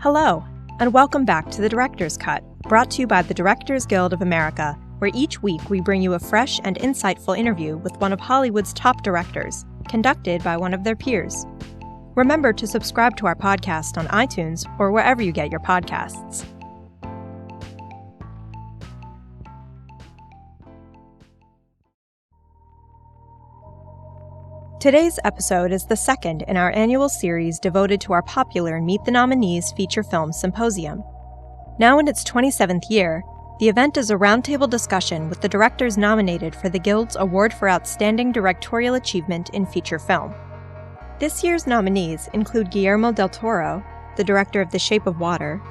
Hello, and welcome back to The Director's Cut, brought to you by the Directors Guild of America, where each week we bring you a fresh and insightful interview with one of Hollywood's top directors, conducted by one of their peers. Remember to subscribe to our podcast on iTunes or wherever you get your podcasts. Today's episode is the second in our annual series devoted to our popular Meet the Nominees feature film symposium. Now in its 27th year, the event is a roundtable discussion with the directors nominated for the Guild's Award for Outstanding Directorial Achievement in Feature Film. This year's nominees include Guillermo del Toro, the director of The Shape of Water,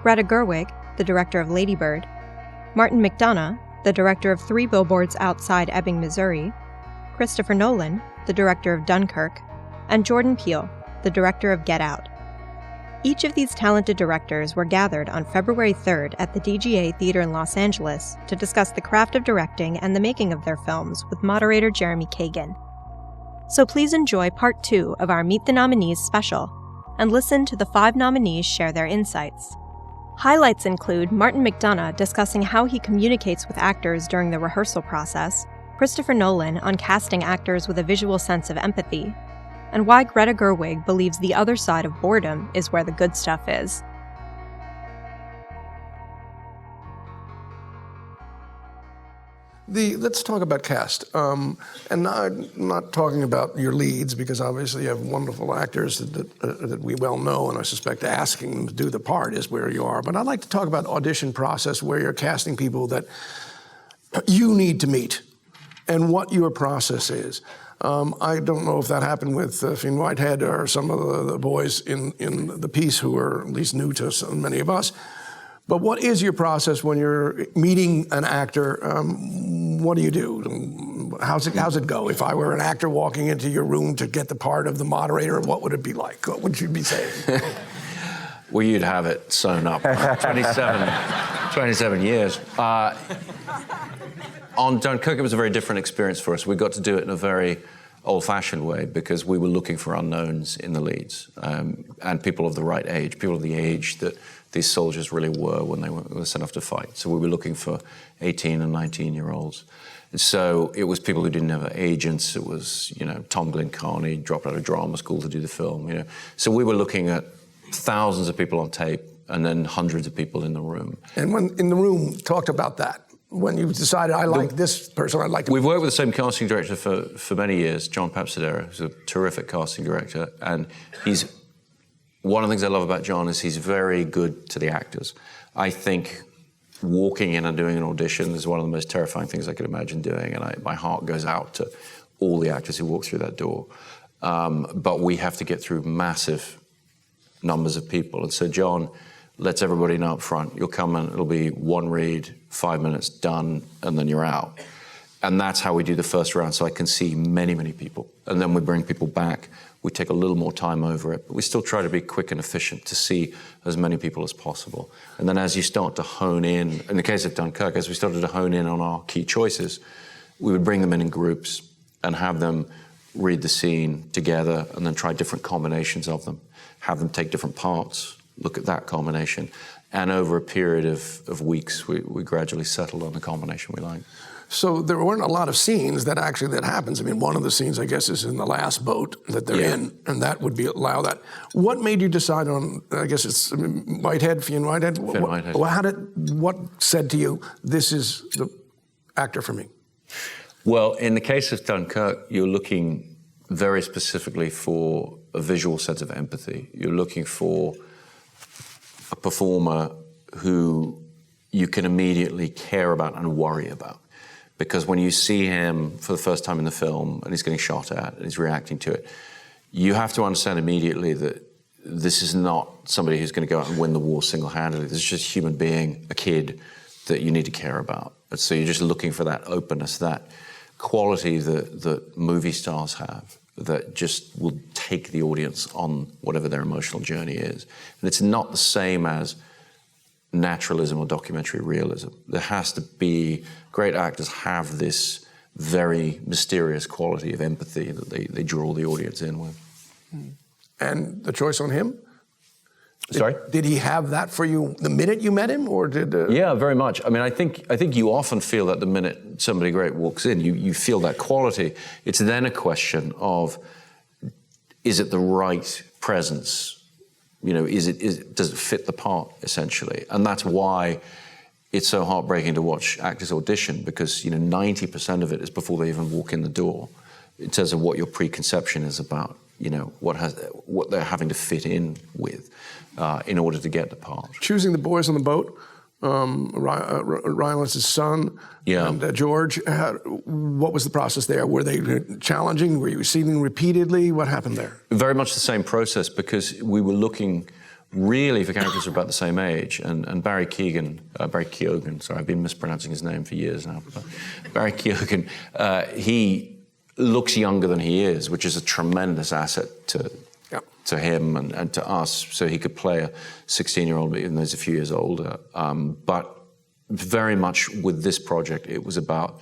Greta Gerwig, the director of Lady Bird, Martin McDonagh, the director of 3 Billboards Outside Ebbing, Missouri, Christopher Nolan, the director of Dunkirk, and Jordan Peele, the director of Get Out. Each of these talented directors were gathered on February 3rd at the DGA Theater in Los Angeles to discuss the craft of directing and the making of their films with moderator Jeremy Kagan. So please enjoy part 2 of our Meet the Nominees special, and listen to the 5 nominees share their insights. Highlights include Martin McDonagh discussing how he communicates with actors during the rehearsal process, Christopher Nolan on casting actors with a visual sense of empathy, and why Greta Gerwig believes the other side of boredom is where the good stuff is. Let's talk about cast. And I'm not talking about your leads, because obviously you have wonderful actors that we well know, and I suspect asking them to do the part is where you are. But I'd like to talk about audition process, where you're casting people that you need to meet, and what your process is. I don't know if that happened with Finn Whitehead or some of the boys in the piece who are at least new to so many of us. But what is your process when you're meeting an actor? What do you do? How's it go? If I were an actor walking into your room to get the part of the moderator, what would it be like? What would you be saying? Well, you'd have it sewn up. 27 years. On Dunkirk, it was a very different experience for us. We got to do it in a very old-fashioned way, because we were looking for unknowns in the leads, and people of the right age, people of the age that these soldiers really were when they were sent off to fight. So we were looking for 18 and 19-year-olds. And so it was people who didn't have agents. It was, Tom Glencarney dropped out of drama school to do the film, So we were looking at thousands of people on tape and then hundreds of people in the room. And when in the room, talked about that. When you decided, I like this person, I'd like to... We've worked with the same casting director for many years, John Papsidera, who's a terrific casting director. And one of the things I love about John is he's very good to the actors. I think walking in and doing an audition is one of the most terrifying things I could imagine doing. And my heart goes out to all the actors who walk through that door. But we have to get through massive numbers of people. And so John lets everybody know up front, you'll come in, it'll be one read, 5 minutes, done, and then you're out. And that's how we do the first round, so I can see many, many people. And then we bring people back. We take a little more time over it, but we still try to be quick and efficient to see as many people as possible. And then as you start to hone in the case of Dunkirk, as we started to hone in on our key choices, we would bring them in groups and have them read the scene together and then try different combinations of them, have them take different parts, look at that combination, and over a period of weeks, we gradually settled on the combination we liked. So there weren't a lot of scenes that happens. I mean, one of the scenes, I guess, is in the last boat that they're in, and that would allow that. What made you decide on, I guess it's Whitehead, Finn Whitehead? What said to you, this is the actor for me? Well, in the case of Dunkirk, you're looking very specifically for a visual sense of empathy. You're looking for a performer who you can immediately care about and worry about. Because when you see him for the first time in the film and he's getting shot at and he's reacting to it, you have to understand immediately that this is not somebody who's going to go out and win the war single-handedly. This is just a human being, a kid that you need to care about. And so you're just looking for that openness, that quality that movie stars have, that just will take the audience on whatever their emotional journey is. And it's not the same as naturalism or documentary realism. There has to be, great actors have this very mysterious quality of empathy that they draw the audience in with. And the choice on him? Sorry? Did he have that for you the minute you met him, or did? Yeah, very much. I mean, I think you often feel that the minute somebody great walks in, you feel that quality. It's then a question of, is it the right presence? You know, does it fit the part, essentially? And that's why it's so heartbreaking to watch actors audition, because 90% of it is before they even walk in the door, in terms of what your preconception is about. What they're having to fit in with in order to get the part. Choosing the boys on the boat, Rylance's son, and George. What was the process there? Were they challenging? Were you seeing them repeatedly? What happened there? Very much the same process, because we were looking really for characters who are about the same age. And Barry Keoghan, sorry, I've been mispronouncing his name for years now. But Barry Keoghan, he looks younger than he is, which is a tremendous asset to him and to us. So he could play a 16-year-old, even though he's a few years older. But very much with this project, it was about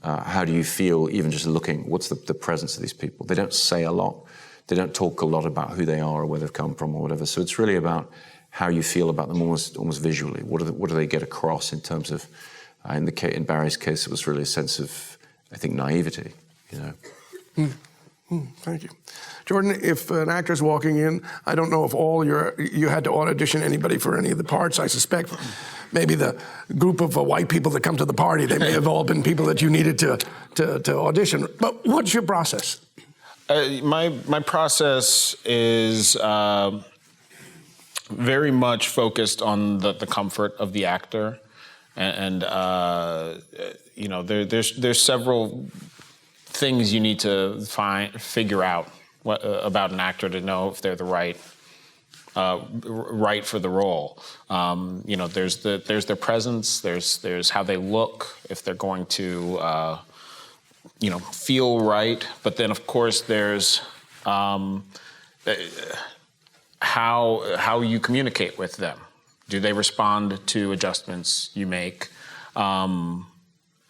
how do you feel, even just looking, what's the presence of these people? They don't say a lot. They don't talk a lot about who they are or where they've come from or whatever. So it's really about how you feel about them almost visually. What do they get across in terms of, in Barry's case, it was really a sense of, I think, naivety. Thank you. Jordan, if an actor's walking in, I don't know if you had to audition anybody for any of the parts. I suspect maybe the group of white people that come to the party, they may have all been people that you needed to audition. But what's your process? My process is very much focused on the comfort of the actor, and there's several things you need to figure out about an actor to know if they're the right for the role. There's their presence. There's how they look, if they're going to feel right. But then, of course, there's how you communicate with them. Do they respond to adjustments you make?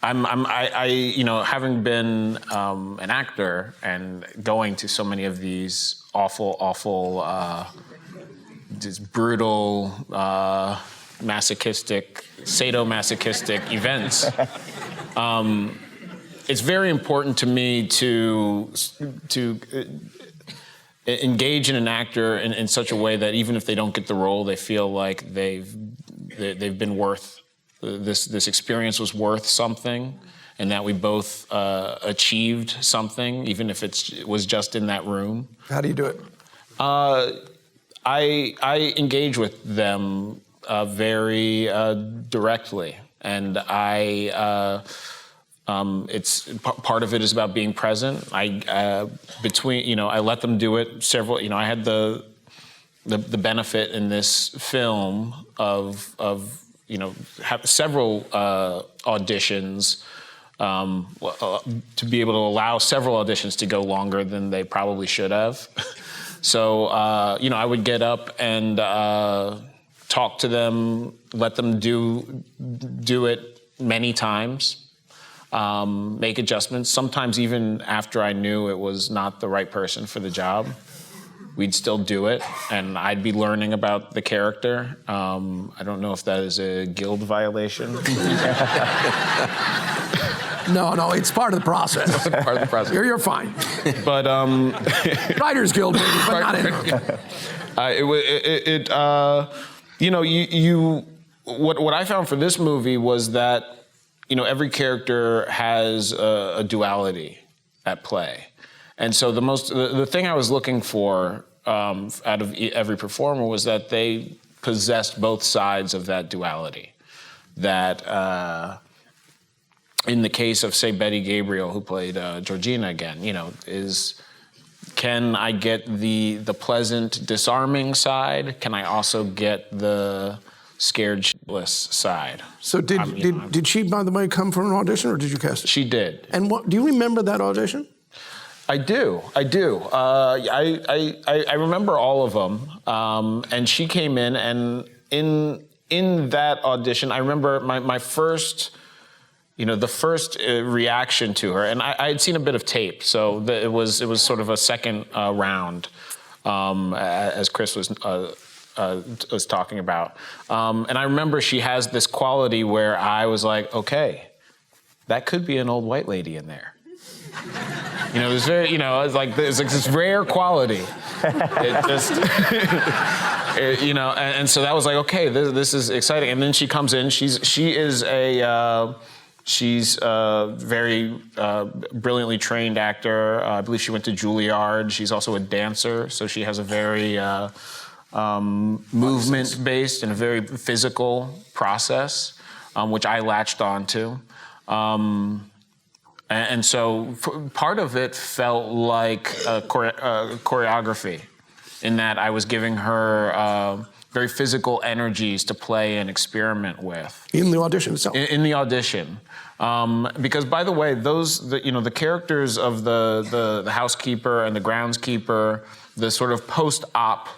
Having been an actor and going to so many of these awful, just brutal, sadomasochistic events, it's very important to me to engage in an actor in such a way that even if they don't get the role, they feel like they've been worth. This experience was worth something, and that we both achieved something, even if it was just in that room. How do you do it? I engage with them very directly, and it's part of it is about being present. I let them do it several. I had the benefit in this film of have several auditions, to be able to allow several auditions to go longer than they probably should have. So, I would get up and talk to them, let them do it many times, make adjustments. Sometimes even after I knew it was not the right person for the job, we'd still do it, and I'd be learning about the character. I don't know if that is a guild violation. No, it's part of the process. Part of the process. You're fine. But Writers Guild, maybe, but not in. What I found for this movie was that every character has a duality at play. And so the thing I was looking for out of every performer was that they possessed both sides of that duality. That in the case of, say, Betty Gabriel, who played Georgina again, can I get the pleasant, disarming side? Can I also get the scared shitless side? So did she, by the way, come from an audition, or did you cast her? She did. And do you remember that audition? I do. I remember all of them. And she came in, and in that audition, I remember my first, the first reaction to her, and I had seen a bit of tape, so it was sort of a second round, as Chris was was talking about. And I remember she has this quality where I was like, okay, that could be an old white lady in there. You know, it was very, you know, it's like this rare quality. It just, you know, and so that was like, okay, this is exciting. And then she comes in. She is a very brilliantly trained actor. I believe she went to Juilliard. She's also a dancer, so she has a very movement-based and a very physical process, which I latched onto. And so part of it felt like choreography, in that I was giving her very physical energies to play and experiment with. In the audition itself? In the audition. Because, by the way, the characters of the housekeeper and the groundskeeper, the sort of post-op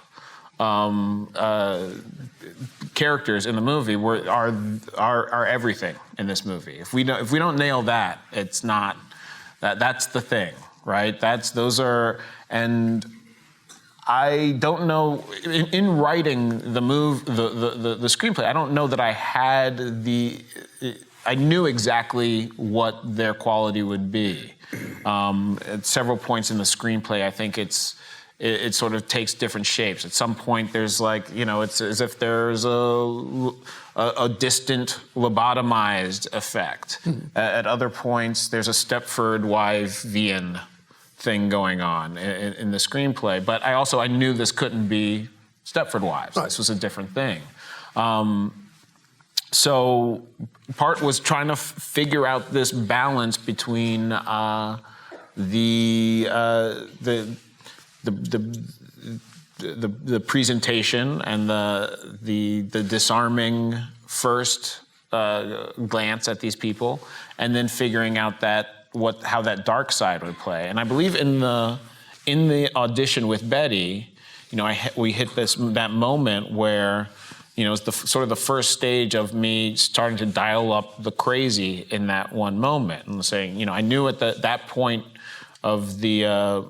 characters in the movie are everything in this movie. If we don't nail that, it's not that's the thing, right? And I don't know in writing the screenplay. I don't know that I had I knew exactly what their quality would be. At several points in the screenplay, I think it sort of takes different shapes. At some point, there's like, you know, it's as if there's a distant lobotomized effect. At other points, there's a Stepford Wife-vian thing going on in the screenplay. But I knew this couldn't be Stepford Wives. Right. This was a different thing. So part was trying to figure out this balance between the presentation and the disarming first glance at these people, and then figuring out how that dark side would play. And I believe in the audition with Betty, you know, we hit that moment where, you know, it's sort of the first stage of me starting to dial up the crazy in that one moment, and saying, you know, I knew at that point of the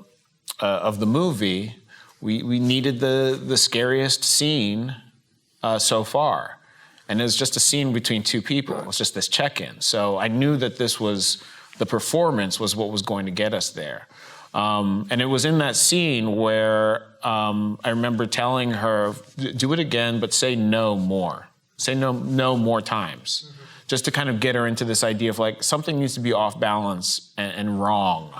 movie, we needed the scariest scene so far. And it was just a scene between two people. It was just this check-in. So I knew that the performance was what was going to get us there. And it was in that scene where I remember telling her, do it again, but say no more. Say no more times. Just to kind of get her into this idea of like, something needs to be off balance and wrong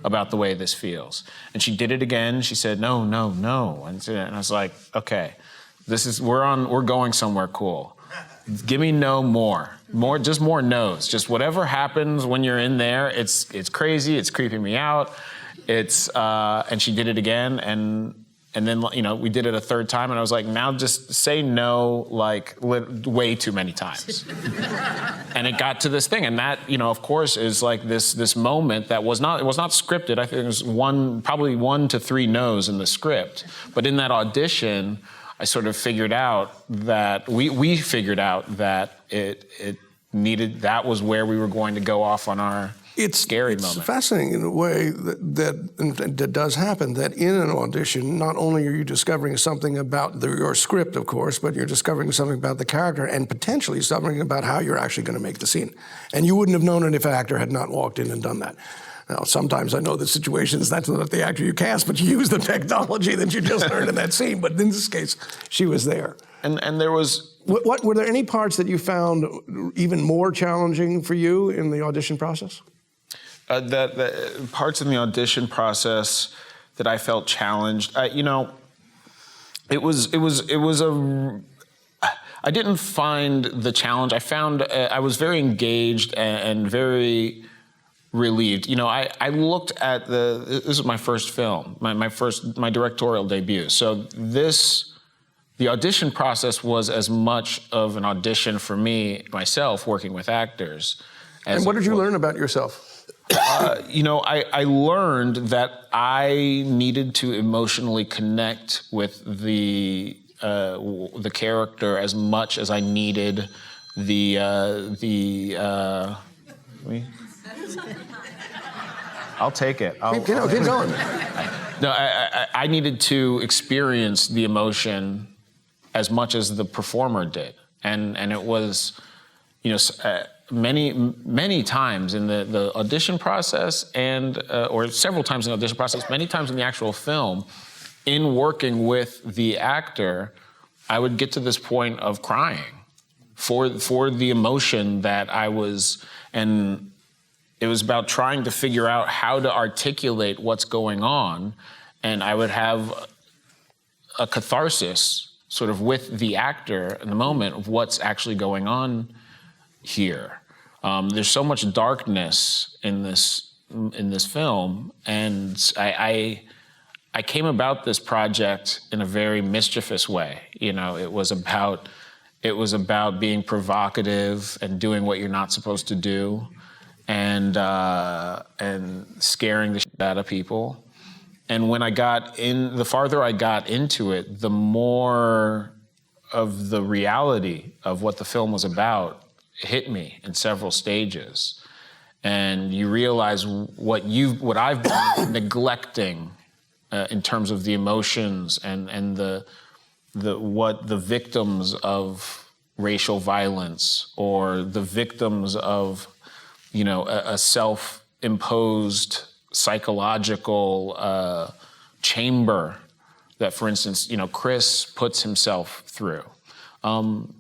about the way this feels. And she did it again. She said, no. And I was like, okay, we're going somewhere cool. Give me no more, just more no's. Just whatever happens when you're in there, it's crazy, it's creeping me out. And she did it again, and then, you know, we did it a third time, and I was like, now just say no like way too many times. And it got to this thing, and that, you know, of course, is like this moment that was not scripted. I think it was probably 1 to 3 no's in the script, but in that audition, I sort of figured out that we figured out that it needed, that was where we were going to go off on our scary moment. It's fascinating in a way that does happen, that in an audition, not only are you discovering something about your script, of course, but you're discovering something about the character and potentially something about how you're actually going to make the scene. And you wouldn't have known it if an actor had not walked in and done that. Now, sometimes I know the situations, that's not the actor you cast, but you use the technology that you just learned in that scene. But in this case, she was there. And there was... What were there any parts that you found even more challenging for you in the audition process? The parts in the audition process that I felt challenged, you know, it was I didn't find the challenge. I found I was very engaged and very relieved. You know, I looked at this was my first film, my directorial debut. So the audition process was as much of an audition for me, myself, working with actors. And what did you learn about yourself? You know, I learned that I needed to emotionally connect with the character as much as I needed I'll take it. Keep going. No, I needed to experience the emotion as much as the performer did. And it was, many times in the audition process or several times in the audition process, many times in the actual film, in working with the actor, I would get to this point of crying for the emotion that I was, and it was about trying to figure out how to articulate what's going on, and I would have a catharsis sort of with the actor in the moment of what's actually going on here. There's so much darkness in this film, and I came about this project in a very mischievous way. It was about being provocative and doing what you're not supposed to do, and scaring the shit out of people. And when the farther I got into it, the more of the reality of what the film was about hit me in several stages. And you realize what I've been neglecting in terms of the emotions and what the victims of racial violence or the victims of a self-imposed psychological chamber that, for instance, Chris puts himself through.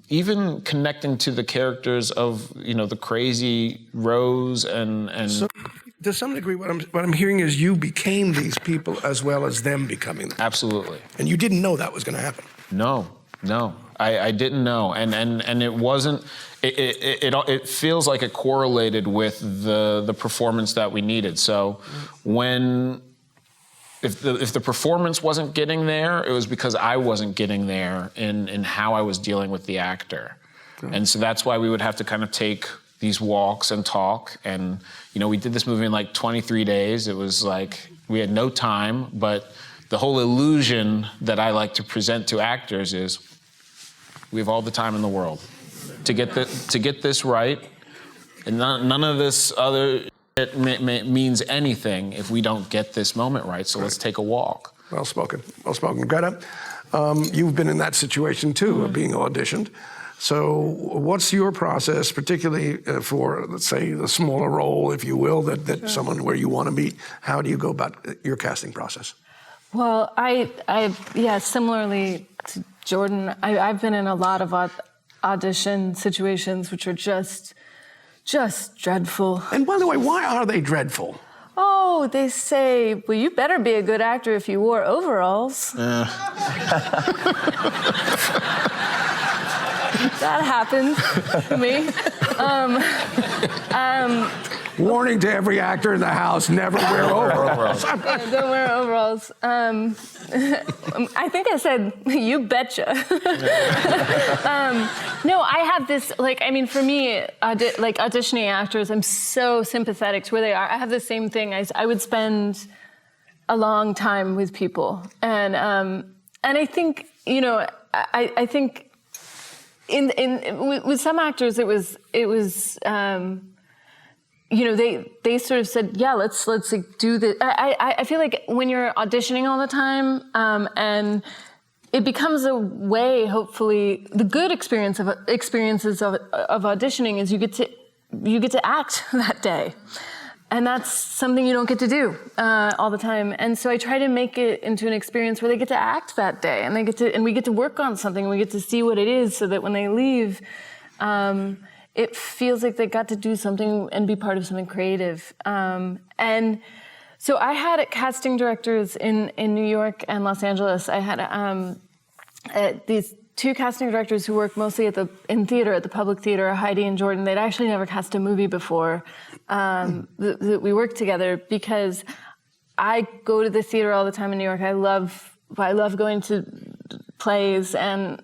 Even connecting to the characters of the crazy Rose and So, to some degree, what I'm hearing is you became these people as well as them becoming them. Absolutely. And you didn't know that was going to happen. No, I didn't know, and it wasn't. It feels like it correlated with the performance that we needed. So if the performance wasn't getting there, it was because I wasn't getting there in how I was dealing with the actor. Okay. And so that's why we would have to kind of take these walks and talk. And, we did this movie in like 23 days. It was like we had no time, but the whole illusion that I like to present to actors is we have all the time in the world to get this right. And none of this other it means anything if we don't get this moment right. So let's take a walk. Well spoken. Well spoken. Greta, you've been in that situation too, of being auditioned. So what's your process, particularly for, let's say, the smaller role, if you will, that someone where you want to be? How do you go about your casting process? Well, similarly to Jordan, I've been in a lot of audition situations which are just dreadful. And by the way, why are they dreadful? Oh, they say, well, you better be a good actor if you wore overalls. That happened to me. Warning to every actor in the house, never wear overalls. Don't wear overalls. I think I said, you betcha. No, I have this, for me, auditioning actors, I'm so sympathetic to where they are. I have the same thing. I would spend a long time with people. And I think, I think with some actors, it was they sort of said, yeah, let's do this. I feel like when you're auditioning all the time, and it becomes a way, hopefully, the good experiences of auditioning is you get to act that day. And that's something you don't get to do all the time. And so I try to make it into an experience where they get to act that day, and we get to work on something, and we get to see what it is, so that when they leave, it feels like they got to do something and be part of something creative. And so I had casting directors in New York and Los Angeles. I had these two casting directors who worked mostly in theater, at the public theater, Heidi and Jordan. They'd actually never cast a movie before. We worked together because I go to the theater all the time in New York. I love going to plays, and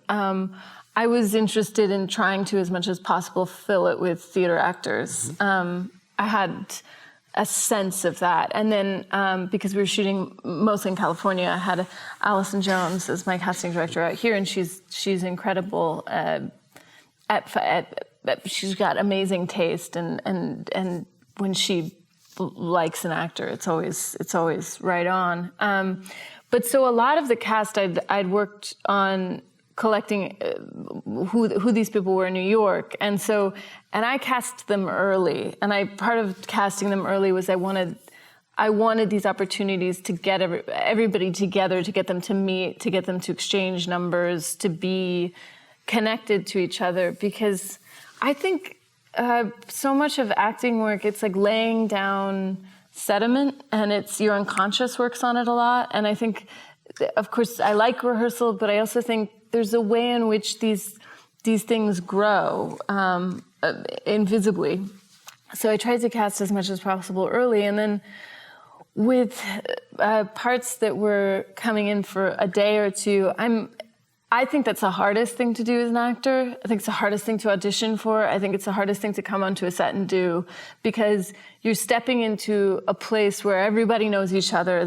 I was interested in trying to, as much as possible, fill it with theater actors. I had a sense of that. And then because we were shooting mostly in California, I had Allison Jones as my casting director out here, and she's incredible she's got amazing taste, and when she likes an actor, it's always right on. But so a lot of the cast I'd worked on collecting who these people were in New York. And I cast them early. And part of casting them early was I wanted these opportunities to get everybody together, to get them to meet, to get them to exchange numbers, to be connected to each other. Because I think so much of acting work, it's like laying down sediment, and it's your unconscious works on it a lot. And I think, of course, I like rehearsal, but I also think there's a way in which these things grow invisibly. So I tried to cast as much as possible early, and then with parts that were coming in for a day or two, I think that's the hardest thing to do as an actor. I think it's the hardest thing to audition for. I think it's the hardest thing to come onto a set and do, because you're stepping into a place where everybody knows each other.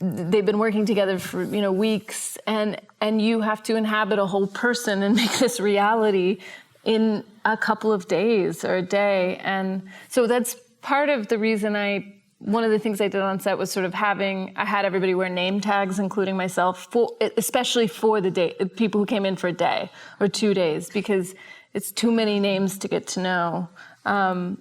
They've been working together for weeks, and you have to inhabit a whole person and make this reality in a couple of days or a day. And so that's part of the reason one of the things I did on set was sort of I had everybody wear name tags, including myself, especially for the day, people who came in for a day or 2 days, because it's too many names to get to know. But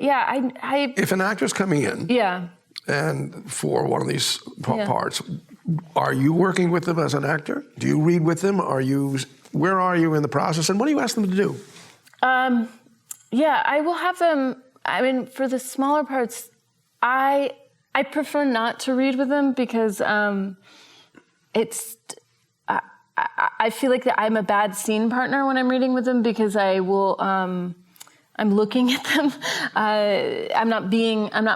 yeah, if an actor's coming in, yeah, and for one of these parts, are you working with them as an actor? Do you read with them? Where are you in the process, and what do you ask them to do? Yeah, I will have them. I mean, for the smaller parts, I prefer not to read with them, because I feel like that I'm a bad scene partner when I'm reading with them, because I'm looking at them. I'm not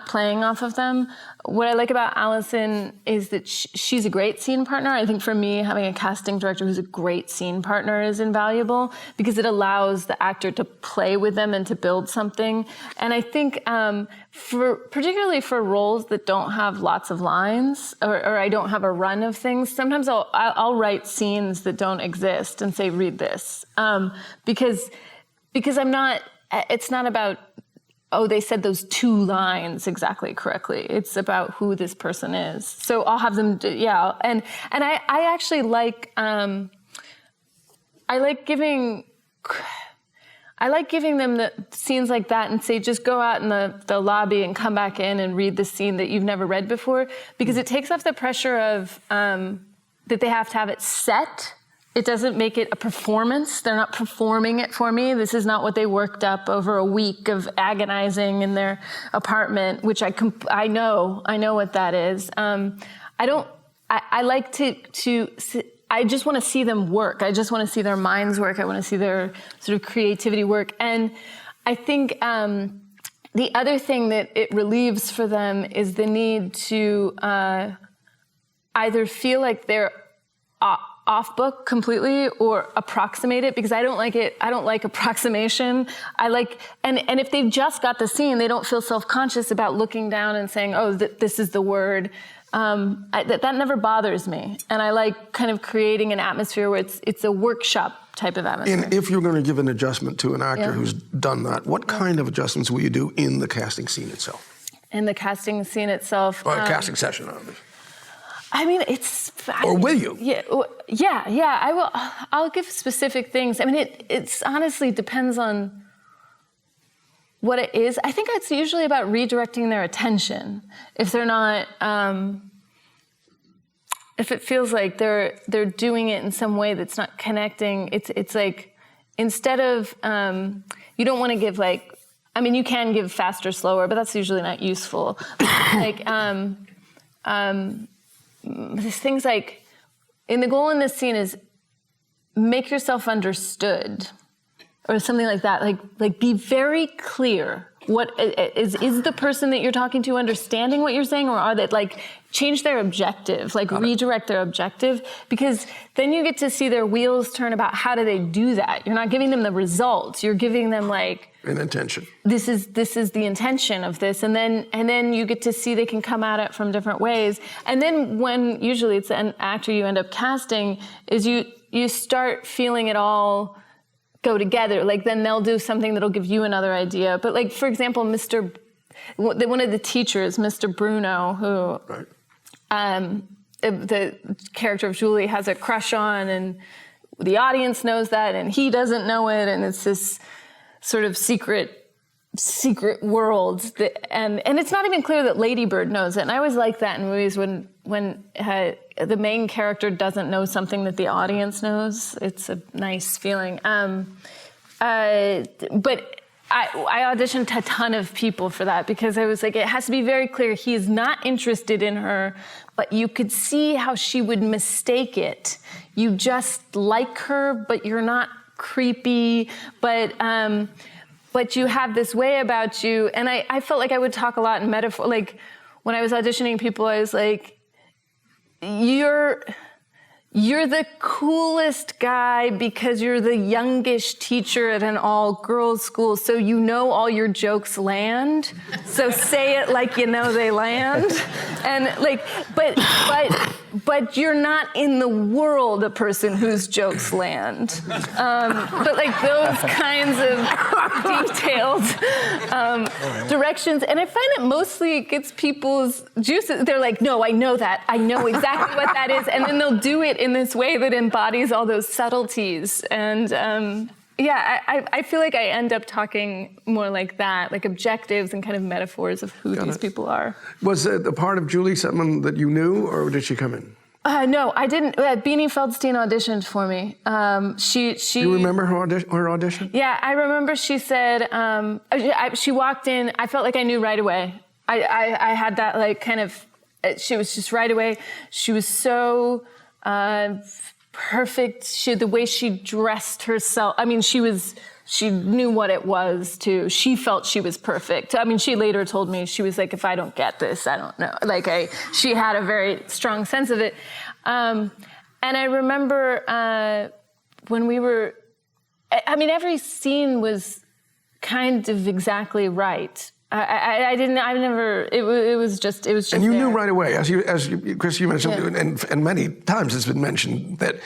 playing off of them. What I like about Allison is that she's a great scene partner. I think for me, having a casting director who's a great scene partner is invaluable, because it allows the actor to play with them and to build something. And I think particularly for roles that don't have lots of lines, or I don't have a run of things, sometimes I'll write scenes that don't exist and say, read this. Because I'm not, it's not about, they said those 2 lines exactly correctly. It's about who this person is. So I'll have them, and I actually like, I like giving them the scenes like that and say, just go out in the lobby and come back in and read the scene that you've never read before, because it takes off the pressure of that they have to have it set. It doesn't make it a performance. They're not performing it for me. This is not what they worked up over a week of agonizing in their apartment, which I know what that is. I just want to see them work. I just want to see their minds work. I want to see their sort of creativity work. And I think the other thing that it relieves for them is the need to either feel like they're off book completely or approximate it, because I don't like it. I don't like approximation. And if they've just got the scene, they don't feel self-conscious about looking down and saying, this is the word. That never bothers me. And I like kind of creating an atmosphere where it's a workshop type of atmosphere. And if you're going to give an adjustment to an actor who's done that, what kind of adjustments will you do in the casting scene itself? In the casting scene itself? Or casting session, obviously. I mean, it's... Or will you? Yeah, I will. I'll give specific things. I mean, it's honestly depends on what it is. I think it's usually about redirecting their attention. If they're not... if it feels like they're doing it in some way that's not connecting, it's like, instead of... you don't want to give like... I mean, you can give faster, slower, but that's usually not useful. Like... there's things like, the goal in this scene is make yourself understood, or something like that. Like be very clear. What is the person that you're talking to understanding what you're saying, or are they change their objective, redirect their objective? Because then you get to see their wheels turn about how do they do that. You're not giving them the results. You're giving them an intention. This is the intention of this, and then you get to see they can come at it from different ways. And then when usually it's an actor you end up casting, is you start feeling it all go together. Then they'll do something that'll give you another idea. But for example, one of the teachers, Mr. Bruno, who the character of Julie has a crush on, and the audience knows that, and he doesn't know it, and it's this sort of secret world and it's not even clear that Lady Bird knows it. And I always like that in movies when the main character doesn't know something that the audience knows. It's a nice feeling. But I auditioned a ton of people for that because I was like, it has to be very clear he is not interested in her, but you could see how she would mistake it. You just like her, but you're not creepy, but you have this way about you. And I felt like I would talk a lot in metaphor. Like when I was auditioning people, I was like, you're the coolest guy because you're the youngish teacher at an all-girls school, so you know all your jokes land. So say it like you know they land. And like, but you're not in the world a person whose jokes land. But like those kinds of detailed directions. And I find that mostly it gets people's juices. They're like, no, I know that. I know exactly what that is. And then they'll do it in this way that embodies all those subtleties. And I feel like I end up talking more like that, like objectives and kind of metaphors of who these people are. Was the part of Julie someone that you knew, or did she come in? No, I didn't. Beanie Feldstein auditioned for me. She. Do you remember her audition? Yeah, I remember she said, she walked in, I felt like I knew right away. I had that like kind of, she was just right away. She was so perfect. The way she dressed herself. I mean, she knew what it was too. She felt she was perfect. I mean, she later told me, she was like, if I don't get this, I don't know. Like she had a very strong sense of it. And I remember when we were, I mean, every scene was kind of exactly right. It was just And you there. knew right away, as you, Chris, you mentioned, and many times it's been mentioned, that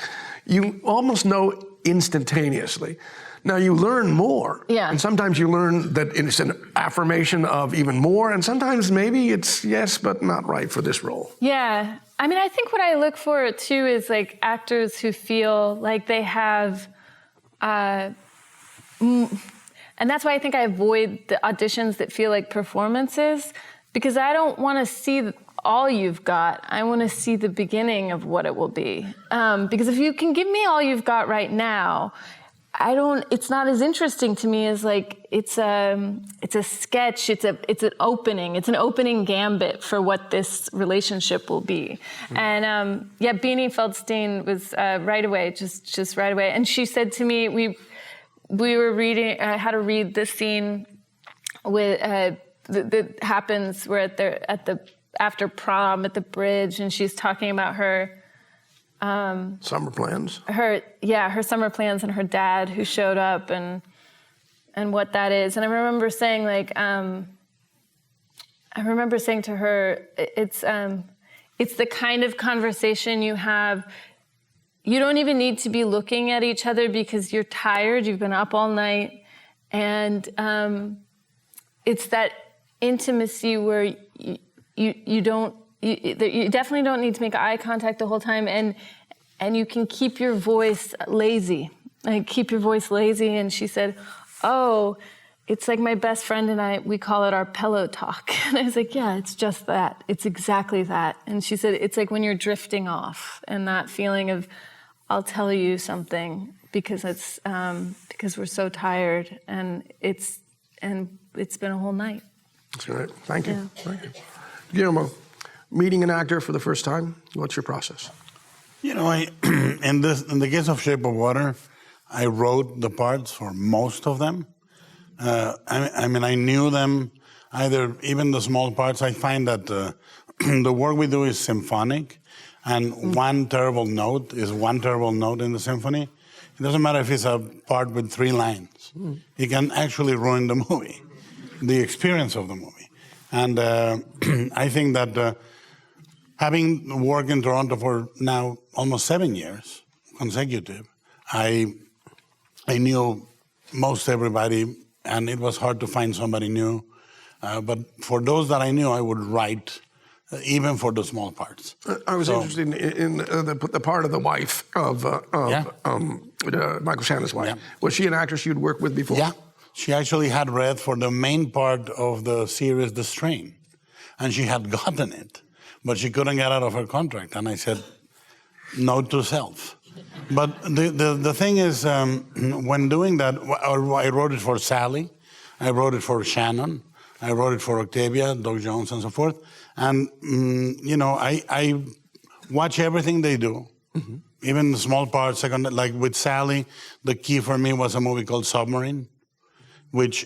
you almost know instantaneously. Now you learn more. Yeah. And sometimes you learn that it's an affirmation of even more, and sometimes maybe it's yes, but not right for this role. Yeah. I mean, I think what I look for too is like actors who feel like they have, and that's why I think I avoid the auditions that feel like performances, because I don't want to see all you've got. I want to see the beginning of what it will be. Because if you can give me all you've got right now, it's not as interesting to me as like, it's a sketch, it's an opening gambit for what this relationship will be. Mm-hmm. And Beanie Feldstein was right away, just right away. And she said to me, we were reading, I had to read this scene with that happens. We're after prom at the bridge, and she's talking about her summer plans. Her summer plans and her dad who showed up and what that is. And I remember saying to her, it's the kind of conversation you have. You don't even need to be looking at each other because you're tired, you've been up all night, and it's that intimacy where you definitely don't need to make eye contact the whole time, and you can keep your voice lazy. And she said, oh, it's like my best friend and I, we call it our pillow talk. And I was like, yeah, it's just that. It's exactly that. And she said, it's like when you're drifting off and that feeling of, I'll tell you something because because we're so tired and it's been a whole night. That's great. Thank you. Yeah. Thank you. Guillermo, meeting an actor for the first time, what's your process? You know, in the case of Shape of Water, I wrote the parts for most of them. I mean, I knew them, even the small parts. I find that the work we do is symphonic, and one terrible note is one terrible note in the symphony. It doesn't matter if it's a part with 3 lines. It can actually ruin the movie, the experience of the movie. And I think that having worked in Toronto for now almost 7 years consecutive, I knew most everybody, and it was hard to find somebody new. But for those that I knew, I would write even for the small parts. I was interested in the part of the wife of Michael Shannon's wife. Yeah. Was she an actress you'd worked with before? Yeah, she actually had read for the main part of the series The Strain, and she had gotten it, but she couldn't get out of her contract. And I said, note to self. But the thing is, when doing that, I wrote it for Sally, I wrote it for Shannon, I wrote it for Octavia, Doug Jones, and so forth. And, I watch everything they do, even the small parts. Like with Sally, the key for me was a movie called Submarine,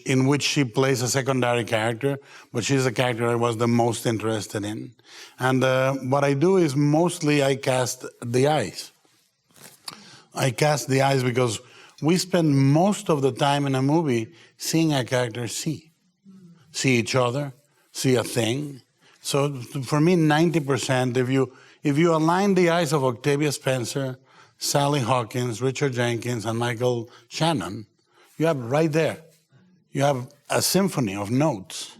in which she plays a secondary character, but she's the character I was the most interested in. And what I do is mostly I cast the eyes. I cast the eyes because we spend most of the time in a movie seeing a character see each other, see a thing. So for me, 90%, if you align the eyes of Octavia Spencer, Sally Hawkins, Richard Jenkins, and Michael Shannon, you have right there, you have a symphony of notes,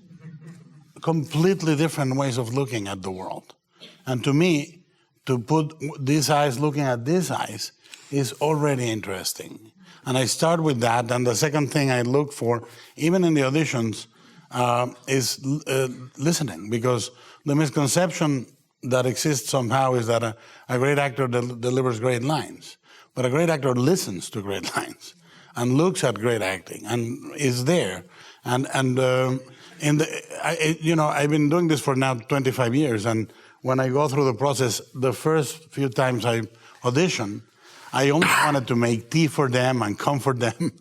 completely different ways of looking at the world. And to me, to put these eyes looking at these eyes is already interesting. And I start with that, and the second thing I look for, even in the auditions, is listening, because the misconception that exists somehow is that a great actor delivers great lines, but a great actor listens to great lines and looks at great acting and is there. I've been doing this for now 25 years, and when I go through the process, the first few times I audition, I only wanted to make tea for them and comfort them,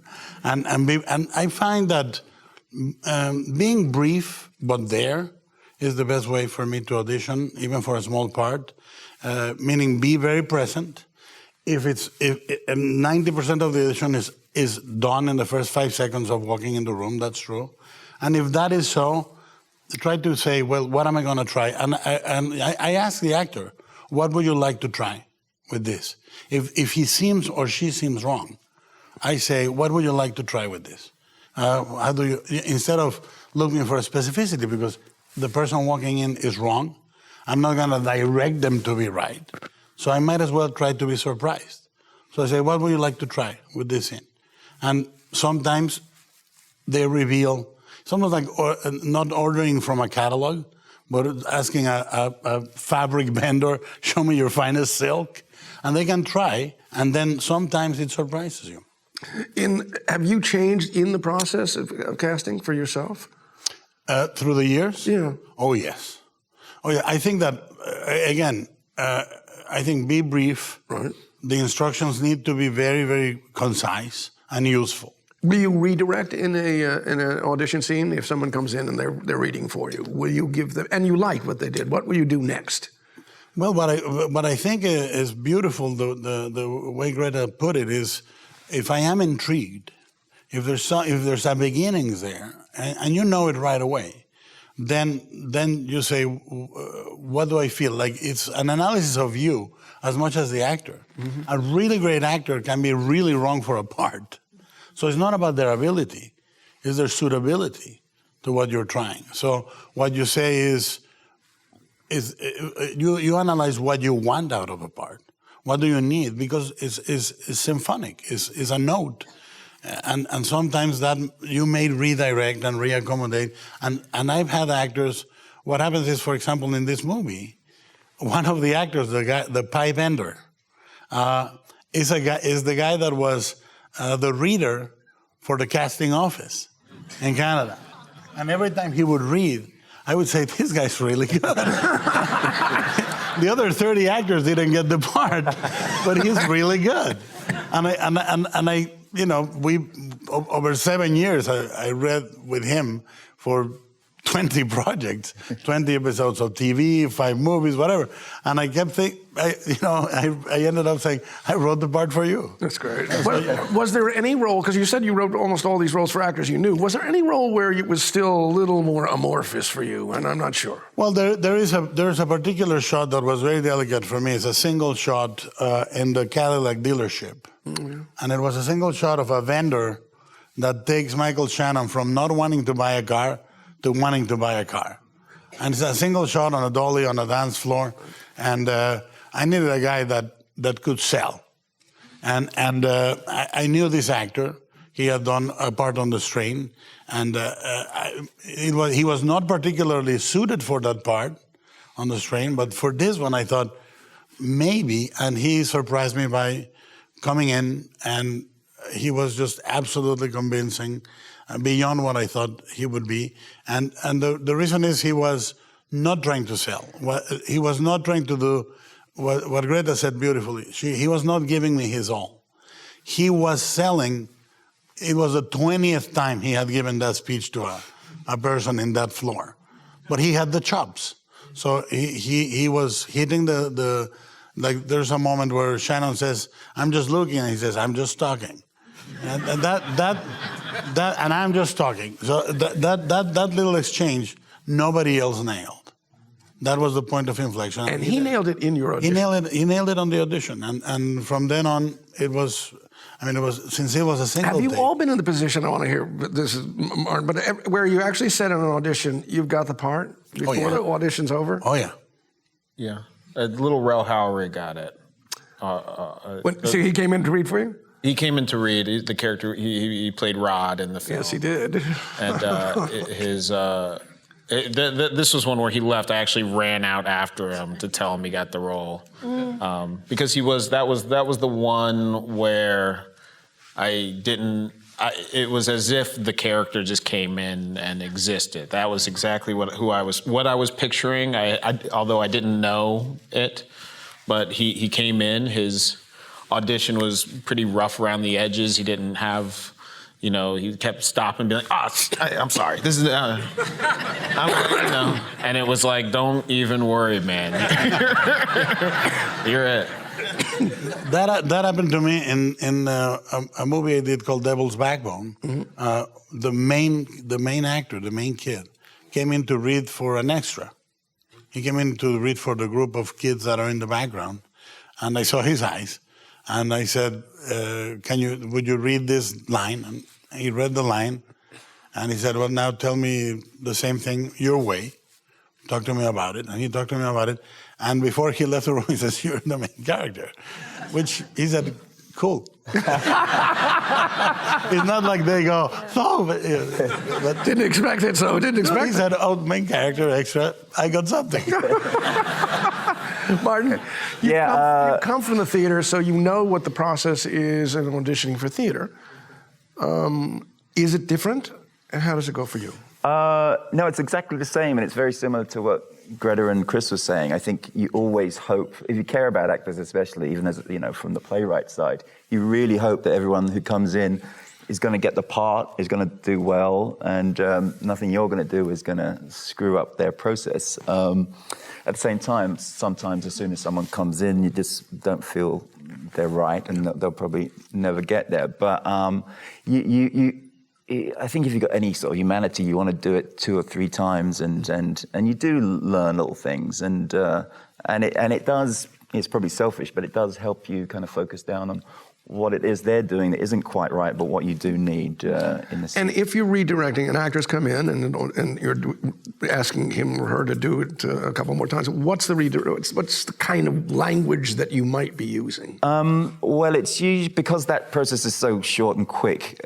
and I find that being brief but there is the best way for me to audition, even for a small part. Meaning, be very present. If 90% of the audition is done in the first 5 seconds of walking in the room, that's true. And if that is so, try to say, well, what am I going to try? And I ask the actor, what would you like to try with this? If he seems or she seems wrong, I say, what would you like to try with this? How do you, instead of looking for a specificity, because the person walking in is wrong, I'm not going to direct them to be right. So I might as well try to be surprised. So I say, what would you like to try with this scene? And sometimes they reveal, sometimes like not ordering from a catalog, but asking a fabric vendor, show me your finest silk. And they can try, and then sometimes it surprises you. Have you changed in the process of casting for yourself? Through the years? Yeah. Oh, yes. Oh, yeah. I think that, again, I think be brief. Right. The instructions need to be very, very concise and useful. Will you redirect in an audition scene if someone comes in and they're reading for you? Will you give them, and you like what they did, what will you do next? Well, what I think is beautiful, the way Greta put it, is if I am intrigued, if there's a beginnings there, and you know it right away, then you say, what do I feel? Like it's an analysis of you as much as the actor. Mm-hmm. A really great actor can be really wrong for a part. So it's not about their ability, it's their suitability to what you're trying. So what you say is you analyze what you want out of a part. What do you need? Because it's symphonic, it's a note. And sometimes that you may redirect and reaccommodate. And I've had actors, what happens is, for example, in this movie, one of the actors, the pipe ender, is the guy that was the reader for the casting office in Canada. And every time he would read, I would say, this guy's really good. The other 30 actors didn't get the part, but he's really good. And I you know, over 7 years, I read with him for 20 projects, 20 episodes of TV, 5 movies, whatever. And I kept thinking, I ended up saying, I wrote the part for you. That's great. Was there any role, because you said you wrote almost all these roles for actors you knew, was there any role where it was still a little more amorphous for you? And I'm not sure. Well, there's a particular shot that was very delicate for me. It's a single shot in the Cadillac dealership. Mm-hmm. And it was a single shot of a vendor that takes Michael Shannon from not wanting to buy a car to wanting to buy a car. And it's a single shot on a dolly on a dance floor. And I needed a guy that could sell. And I knew this actor. He had done a part on The Strain. And he was not particularly suited for that part on The Strain. But for this one, I thought, maybe. And he surprised me by coming in, and he was just absolutely convincing, beyond what I thought he would be. And the reason is he was not trying to sell. He was not trying to do what Greta said beautifully. He was not giving me his all. He was selling. It was the 20th time he had given that speech to a person in that floor. But he had the chops. So he was hitting the like, there's a moment where Shannon says, "I'm just looking," and he says, "I'm just talking." And that and I'm just talking. So that little exchange, nobody else nailed. That was the point of inflection. And he nailed it in your audition. He nailed it on the audition. And from then on, it was since it was a single Have you take. all been in the position, I want to hear, this is Martin, but where you actually said in an audition, you've got the part before the audition's over? Oh, yeah. Yeah. Little Rel Howery got it. So he came in to read for you? He came in to read. The character, he played Rod in the film. Yes, he did. And this was one where he left. I actually ran out after him to tell him he got the role, because that was the one where it was as if the character just came in and existed. That was exactly what I was picturing. Although I didn't know it, but he came in. His audition was pretty rough around the edges. He didn't have. He kept stopping and being like, I'm sorry. This is, And it was like, don't even worry, man. You're it. That happened to me in a movie I did called Devil's Backbone. Mm-hmm. The main actor, the main kid, came in to read for an extra. He came in to read for the group of kids that are in the background, and I saw his eyes. And I said, would you read this line? And he read the line, and he said, well, now tell me the same thing your way. Talk to me about it. And he talked to me about it. And before he left the room, he says, you're the main character. Which he said, cool. It's not like they go, no, but didn't expect it, so didn't expect it. He said, oh, main character, extra, I got something. Martin, you come from the theater, so you know what the process is in auditioning for theater. Is it different? And how does it go for you? No, it's exactly the same, and it's very similar to what Greta and Chris was saying. I think you always hope, if you care about actors especially, even as from the playwright side, you really hope that everyone who comes in is going to get the part, is going to do well, and nothing you're going to do is going to screw up their process. At the same time, sometimes as soon as someone comes in, you just don't feel they're right, and they'll probably never get there. But I think if you've got any sort of humanity, you want to do it 2 or 3 times, and you do learn little things, and it does. It's probably selfish, but it does help you kind of focus down on what it is they're doing that isn't quite right, but what you do need in the scene. And if you're redirecting, and actors come in and you're asking him or her to do it a couple more times, what's the kind of language that you might be using? Well, it's usually, because that process is so short and quick,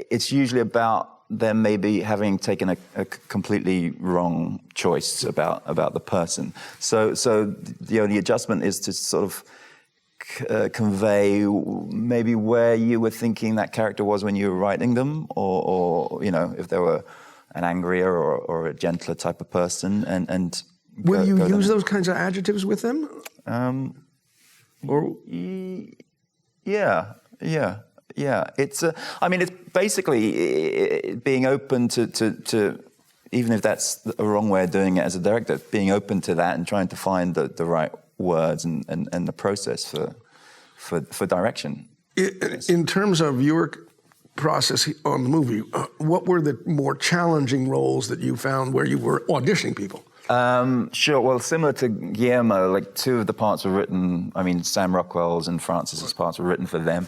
it's usually about them maybe having taken a completely wrong choice about the person. So the only adjustment is to sort of convey maybe where you were thinking that character was when you were writing them, or if they were an angrier or a gentler type of person, and will you use those kinds of adjectives with them? Yeah. It's it's basically being open to even if that's a wrong way of doing it as a director, being open to that and trying to find the right words and the process for direction. In terms of your process on the movie, what were the more challenging roles that you found where you were auditioning people? Sure. Well, similar to Guillermo, like 2 of the parts were written. Sam Rockwell's and Francis's parts were written for them.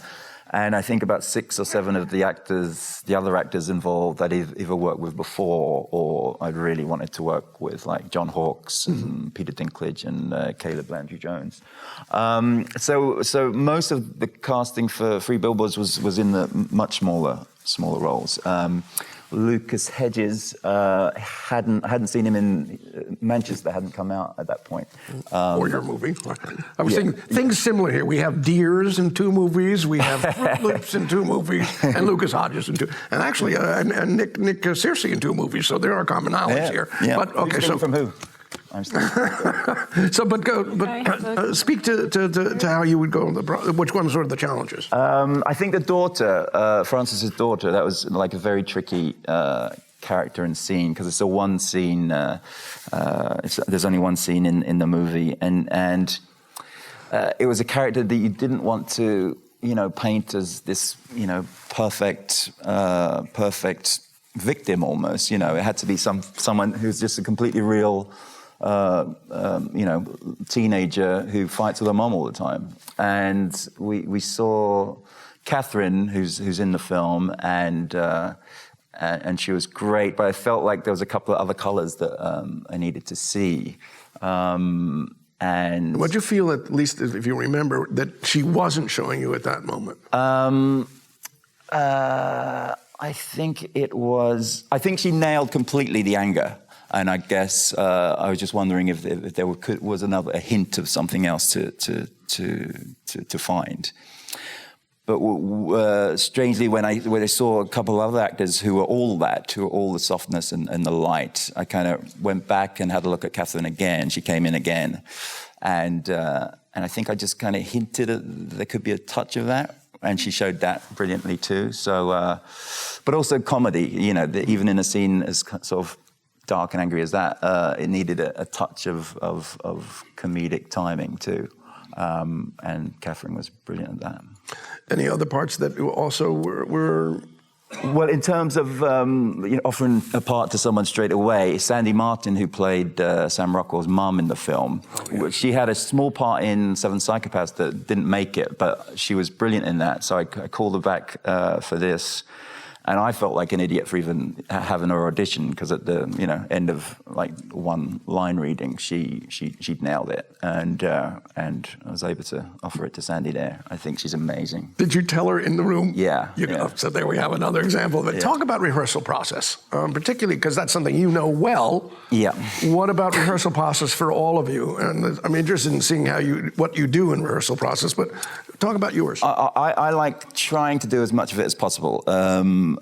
And I think about 6 or 7 of the other actors involved I'd either worked with before or I'd really wanted to work with, like John Hawkes and Peter Dinklage and Caleb Landry Jones. So most of the casting for Three Billboards was in the much smaller roles. Lucas Hedges, hadn't seen him in Manchester, hadn't come out at that point. Or your movie. I was thinking things similar here. We have Deers in 2 movies, we have Fruit Loops in 2 movies, and Lucas Hodges in 2, and actually and Nick Searcy in 2 movies. So there are commonalities here. Yeah. But okay, so from who? I'm still speak to how you would go. Which ones are the challenges? I think the daughter, Francis's daughter, that was like a very tricky character and scene because it's a one scene. There's only one scene in the movie, and it was a character that you didn't want to, paint as this, perfect victim almost. It had to be someone who's just a completely real. Teenager who fights with her mom all the time, and we saw Catherine, who's in the film, and she was great. But I felt like there was a couple of other colours that I needed to see. And what did you feel, at least if you remember, that she wasn't showing you at that moment? I think she nailed completely the anger. And I guess I was just wondering if there was a hint of something else to find. But strangely, when I saw a couple of other actors who were all the softness and the light, I kind of went back and had a look at Catherine again. She came in again, and I think I just kind of hinted at there could be a touch of that, and she showed that brilliantly too. So, but also comedy, even in a scene as sort of dark and angry as that, it needed a touch of comedic timing too, and Catherine was brilliant at that. Any other parts that also were... Well, in terms of offering a part to someone straight away, Sandy Martin, who played Sam Rockwell's mum in the film, she had a small part in Seven Psychopaths that didn't make it, but she was brilliant in that, so I called her back for this. And I felt like an idiot for even having her audition because at the end of like one line reading, she'd nailed it, and I was able to offer it to Sandy there. I think she's amazing. Did you tell her in the room? Yeah. So there we have another example of it. Yeah. Talk about rehearsal process, particularly because that's something you know well. Yeah. What about rehearsal process for all of you? And I'm interested in seeing what you do in rehearsal process, but talk about yours. I like trying to do as much of it as possible.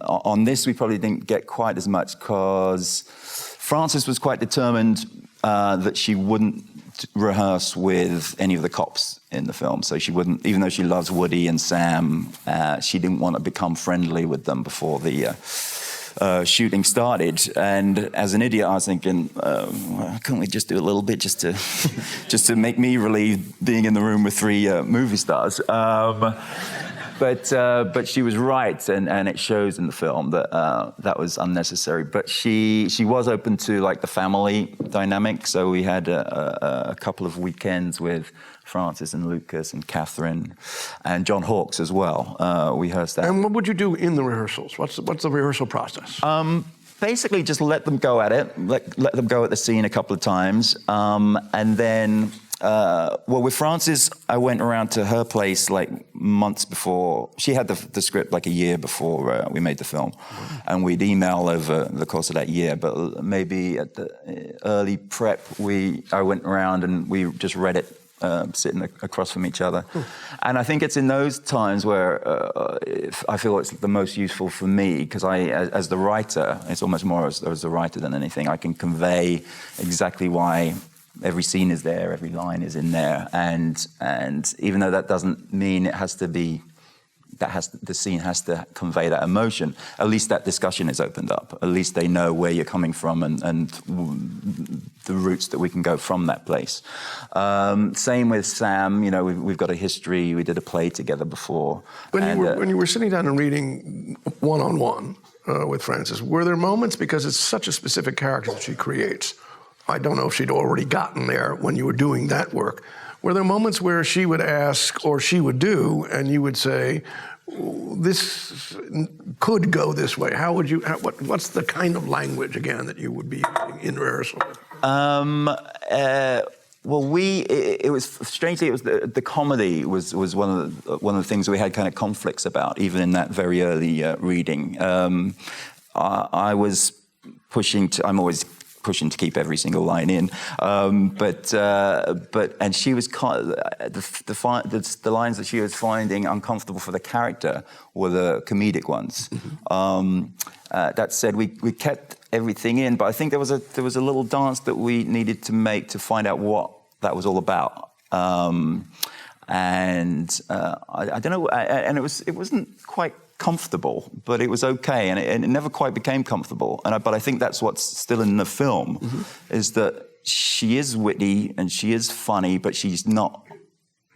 On this, we probably didn't get quite as much because Frances was quite determined that she wouldn't rehearse with any of the cops in the film. So she wouldn't, even though she loves Woody and Sam, she didn't want to become friendly with them before the shooting started. And as an idiot, I was thinking, couldn't we just do a little bit just to make me relieve being in the room with 3 movie stars? But she was right, and it shows in the film that that was unnecessary. But she was open to like the family dynamic, so we had a couple of weekends with Frances and Lucas and Catherine and John Hawkes as well. We rehearsed that. And what would you do in the rehearsals? What's the rehearsal process? Basically, just let them go at it. Let them go at the scene a couple of times, and then. With Frances, I went around to her place like months before. She had the script like a year before we made the film. And we'd email over the course of that year. But maybe at the early prep, I went around and we just read it sitting across from each other. And I think it's in those times where I feel it's the most useful for me, because as the writer, it's almost more as the writer than anything, I can convey exactly why every scene is there, every line is in there, and even though that doesn't mean the scene has to convey that emotion, at least that discussion is opened up. At least they know where you're coming from and the routes that we can go from that place. Same with Sam. We've got a history. We did a play together before. When you were sitting down and reading one-on-one with Frances, were there moments, because it's such a specific character that she creates, I don't know if she'd already gotten there when you were doing that work. Were there moments where she would ask or she would do, and you would say, this could go this way? How would you? What's the kind of language again that you would be using in rehearsal? Well, it was strangely, it was the comedy was one of the things we had kind of conflicts about, even in that very early reading. I was I'm always pushing to keep every single line in, but she was the lines that she was finding uncomfortable for the character were the comedic ones. That said, we kept everything in, but I think there was a little dance that we needed to make to find out what that was all about. I don't know, and it wasn't quite comfortable, but it was okay, and it never quite became comfortable. But I think that's what's still in the film, is that she is witty and she is funny, but she's not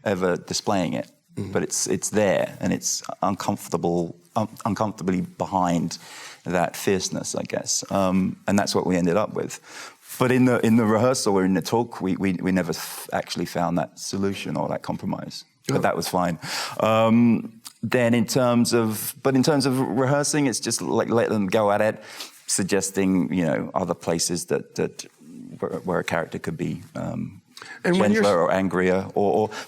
ever displaying it. But it's there, and it's uncomfortably behind that fierceness, I guess, and that's what we ended up with. But in the rehearsal or in the talk, we never actually found that solution or that compromise. But that was fine. Then in terms of rehearsing, it's just like let them go at it, suggesting other places that where a character could be gentler or angrier,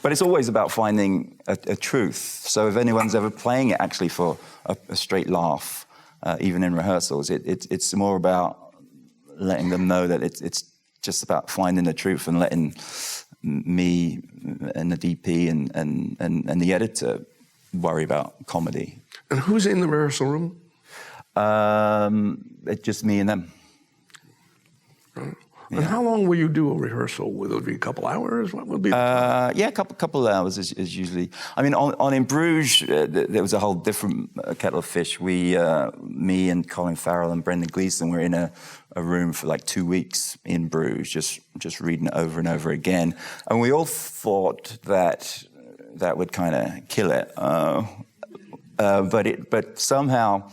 but it's always about finding a truth. So if anyone's ever playing it actually for a straight laugh, even in rehearsals, it's more about letting them know that it's just about finding the truth and letting me and the DP and the editor worry about comedy. And who's in the rehearsal room? It's just me and them. Right. And how long will you do a rehearsal? Will it be a couple hours? What will be? Yeah, a couple of hours is usually. I mean, on In Bruges, there was a whole different kettle of fish. Me and Colin Farrell and Brendan Gleeson were in a room for like 2 weeks in Bruges, just reading it over and over again. And we all thought that would kind of kill it. But somehow,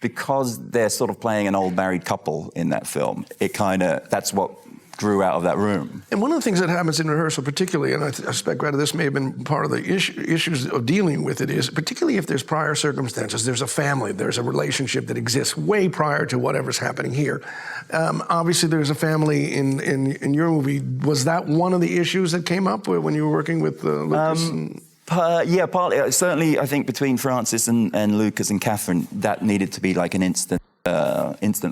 because they're sort of playing an old married couple in that film, that's what grew out of that room. And one of the things that happens in rehearsal particularly, and I suspect, Greta, this may have been part of the issues of dealing with it, is particularly if there's prior circumstances, there's a family, there's a relationship that exists way prior to whatever's happening here. Obviously, there's a family in your movie. Was that one of the issues that came up when you were working with Lucas? Yeah, partly. Certainly, I think between Francis and Lucas and Catherine, that needed to be like an instant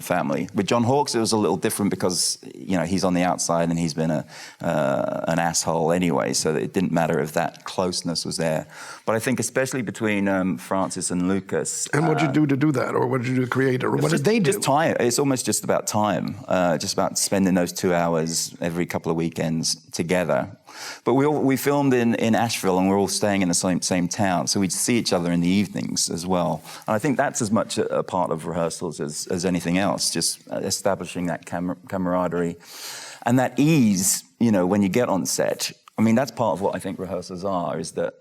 family. With John Hawkes, it was a little different because he's on the outside and he's been an asshole anyway, so it didn't matter if that closeness was there. But I think especially between Francis and Lucas. And what did you do to do that, or what did you do to create it, or what did they do? Just time. It's almost just about time. Just about spending those 2 hours every couple of weekends together. But we filmed in Asheville, and we're all staying in the same town, so we'd see each other in the evenings as well. And I think that's as much a part of rehearsals as anything else, just establishing that camaraderie and that ease, when you get on set. I mean, that's part of what I think rehearsals are, is that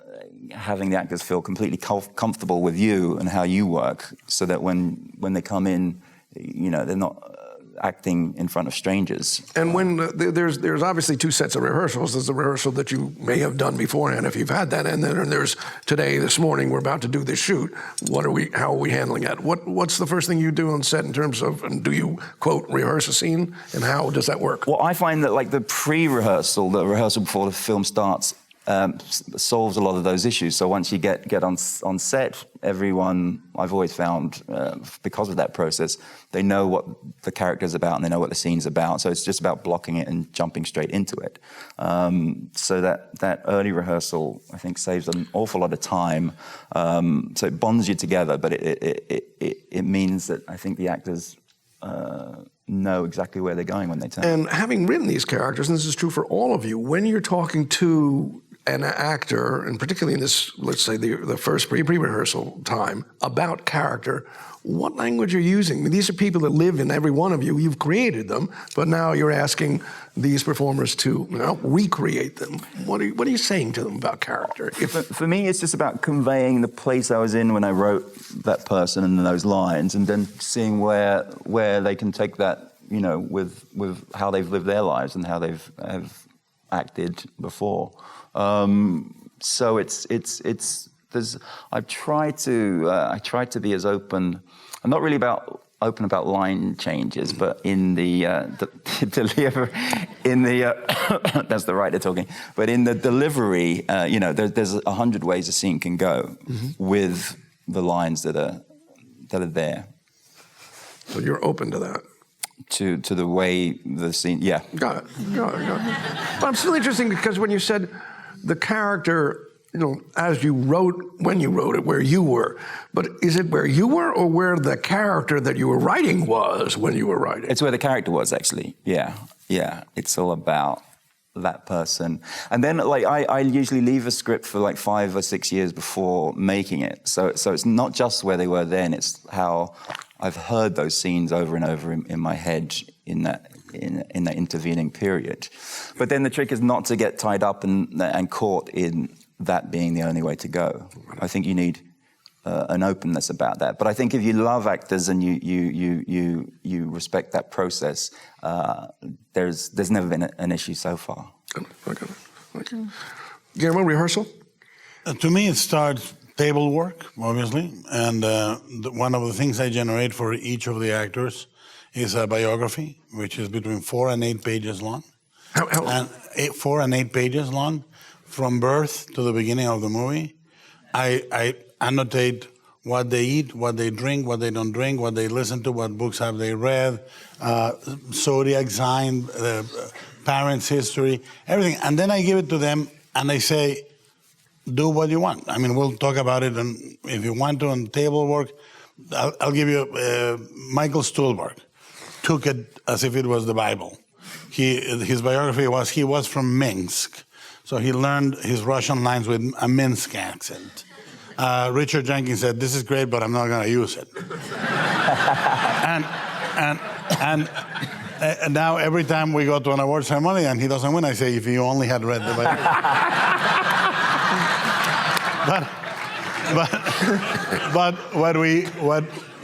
having the actors feel completely comfortable with you and how you work, so that when they come in, they're not acting in front of strangers. And when there's obviously two sets of rehearsals. There's the rehearsal that you may have done beforehand if you've had that, and then there's this morning we're about to do this shoot. How are we handling it? What's the first thing you do on set in terms of, and do you quote rehearse a scene, and how does that work? Well, I find that like the pre-rehearsal, the rehearsal before the film starts, solves a lot of those issues. So once you get on set, everyone, I've always found, because of that process, they know what the character's about and they know what the scene's about. So it's just about blocking it and jumping straight into it. So that early rehearsal, I think, saves an awful lot of time. So it bonds you together, but it means that I think the actors know exactly where they're going when they turn. And having written these characters, and this is true for all of you, when you're talking to an actor, and particularly in this, let's say, the first pre-rehearsal time, about character, what language are you using? I mean, these are people that live in every one of you. You've created them, but now you're asking these performers to recreate them. What are you saying to them about character? For me, it's just about conveying the place I was in when I wrote that person and those lines, and then seeing where they can take that, with how they've lived their lives and how have acted before. So it's I try to be as open. I'm not really open about line changes, but in the delivery, that's the writer talking. But in the delivery, there's 100 ways a scene can go with the lines that are there. So you're open to that. To the way the scene, yeah. Got it. But I'm still interested because when you said the character, as you wrote, when you wrote it, where you were, but is it where you were or where the character that you were writing was when you were writing? It's where the character was, actually. Yeah. It's all about that person. And then, I usually leave a script for 5 or 6 years before making it. So it's not just where they were then, it's how I've heard those scenes over and over in my head in that intervening period. But then the trick is not to get tied up and caught in that being the only way to go. I think you need an openness about that. But I think if you love actors and you respect that process, there's never been an issue so far. Okay. Guillermo, rehearsal? To me, it starts table work, obviously, and one of the things I generate for each of the actors is a biography, which is between 4 and 8 pages long. How long? 4 and 8 pages long, from birth to the beginning of the movie. I annotate what they eat, what they drink, what they don't drink, what they listen to, what books have they read, zodiac sign, parents' history, everything. And then I give it to them, and I say, do what you want. I mean, we'll talk about it, and if you want to, on table work, I'll give you Michael Stuhlbarg. Took it as if it was the Bible. His biography was he was from Minsk, so he learned his Russian lines with a Minsk accent. Richard Jenkins said, "This is great, but I'm not going to use it." and now every time we go to an award ceremony and he doesn't win, I say, "If you only had read the biography." But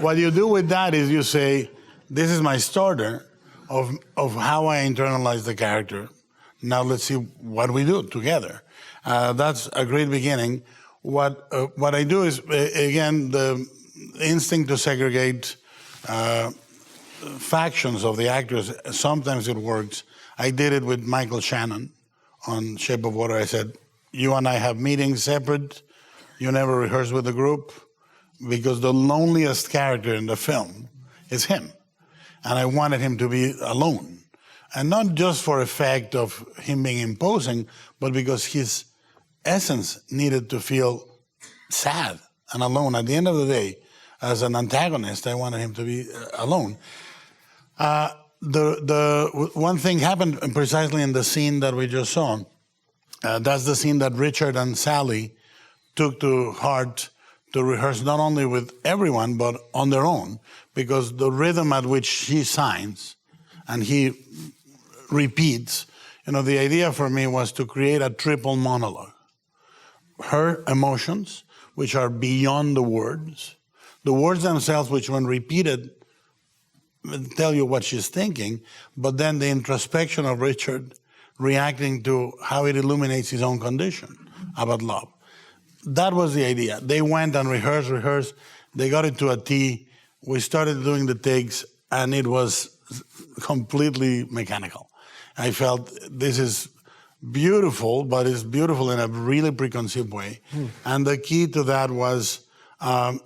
what you do with that is you say, this is my starter of how I internalize the character. Now let's see what we do together. That's a great beginning. What I do is, again, the instinct to segregate factions of the actors. Sometimes it works. I did it with Michael Shannon on Shape of Water. I said, you and I have meetings separate. You never rehearse with the group, because the loneliest character in the film is him. And I wanted him to be alone. And not just for effect of him being imposing, but because his essence needed to feel sad and alone. At the end of the day, as an antagonist, I wanted him to be alone. The one thing happened precisely in the scene that we just saw. That's the scene that Richard and Sally took to heart to rehearse, not only with everyone, but on their own, because the rhythm at which she signs and he repeats, the idea for me was to create a triple monologue. Her emotions, which are beyond the words themselves, which when repeated, tell you what she's thinking, but then the introspection of Richard reacting to how it illuminates his own condition about love. That was the idea. They went and rehearsed. They got it to a T. We started doing the takes, and it was completely mechanical. I felt this is beautiful, but it's beautiful in a really preconceived way. And the key to that was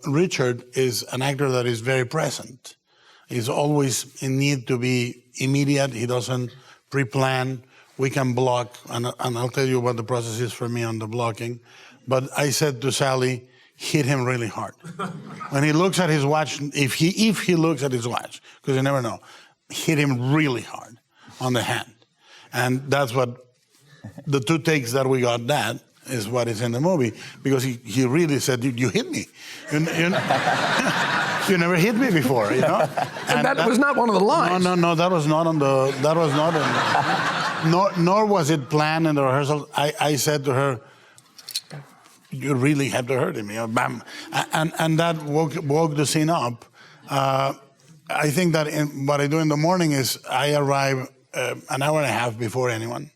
Richard is an actor that is very present. He's always in need to be immediate. He doesn't pre-plan. We can block, and I'll tell you what the process is for me on the blocking. But I said to Sally, hit him really hard. When he looks at his watch, if he looks at his watch, because you never know, hit him really hard on the hand. And that's what, the 2 takes that we got, that is what is in the movie, because he really said, you hit me. You never hit me before, And that was not one of the lines. No, that was not on the, that was not on, nor was it planned in the rehearsal. I said to her, you really had to hurt him, bam. And that woke the scene up. I think that what I do in the morning is I arrive an hour and a half before anyone.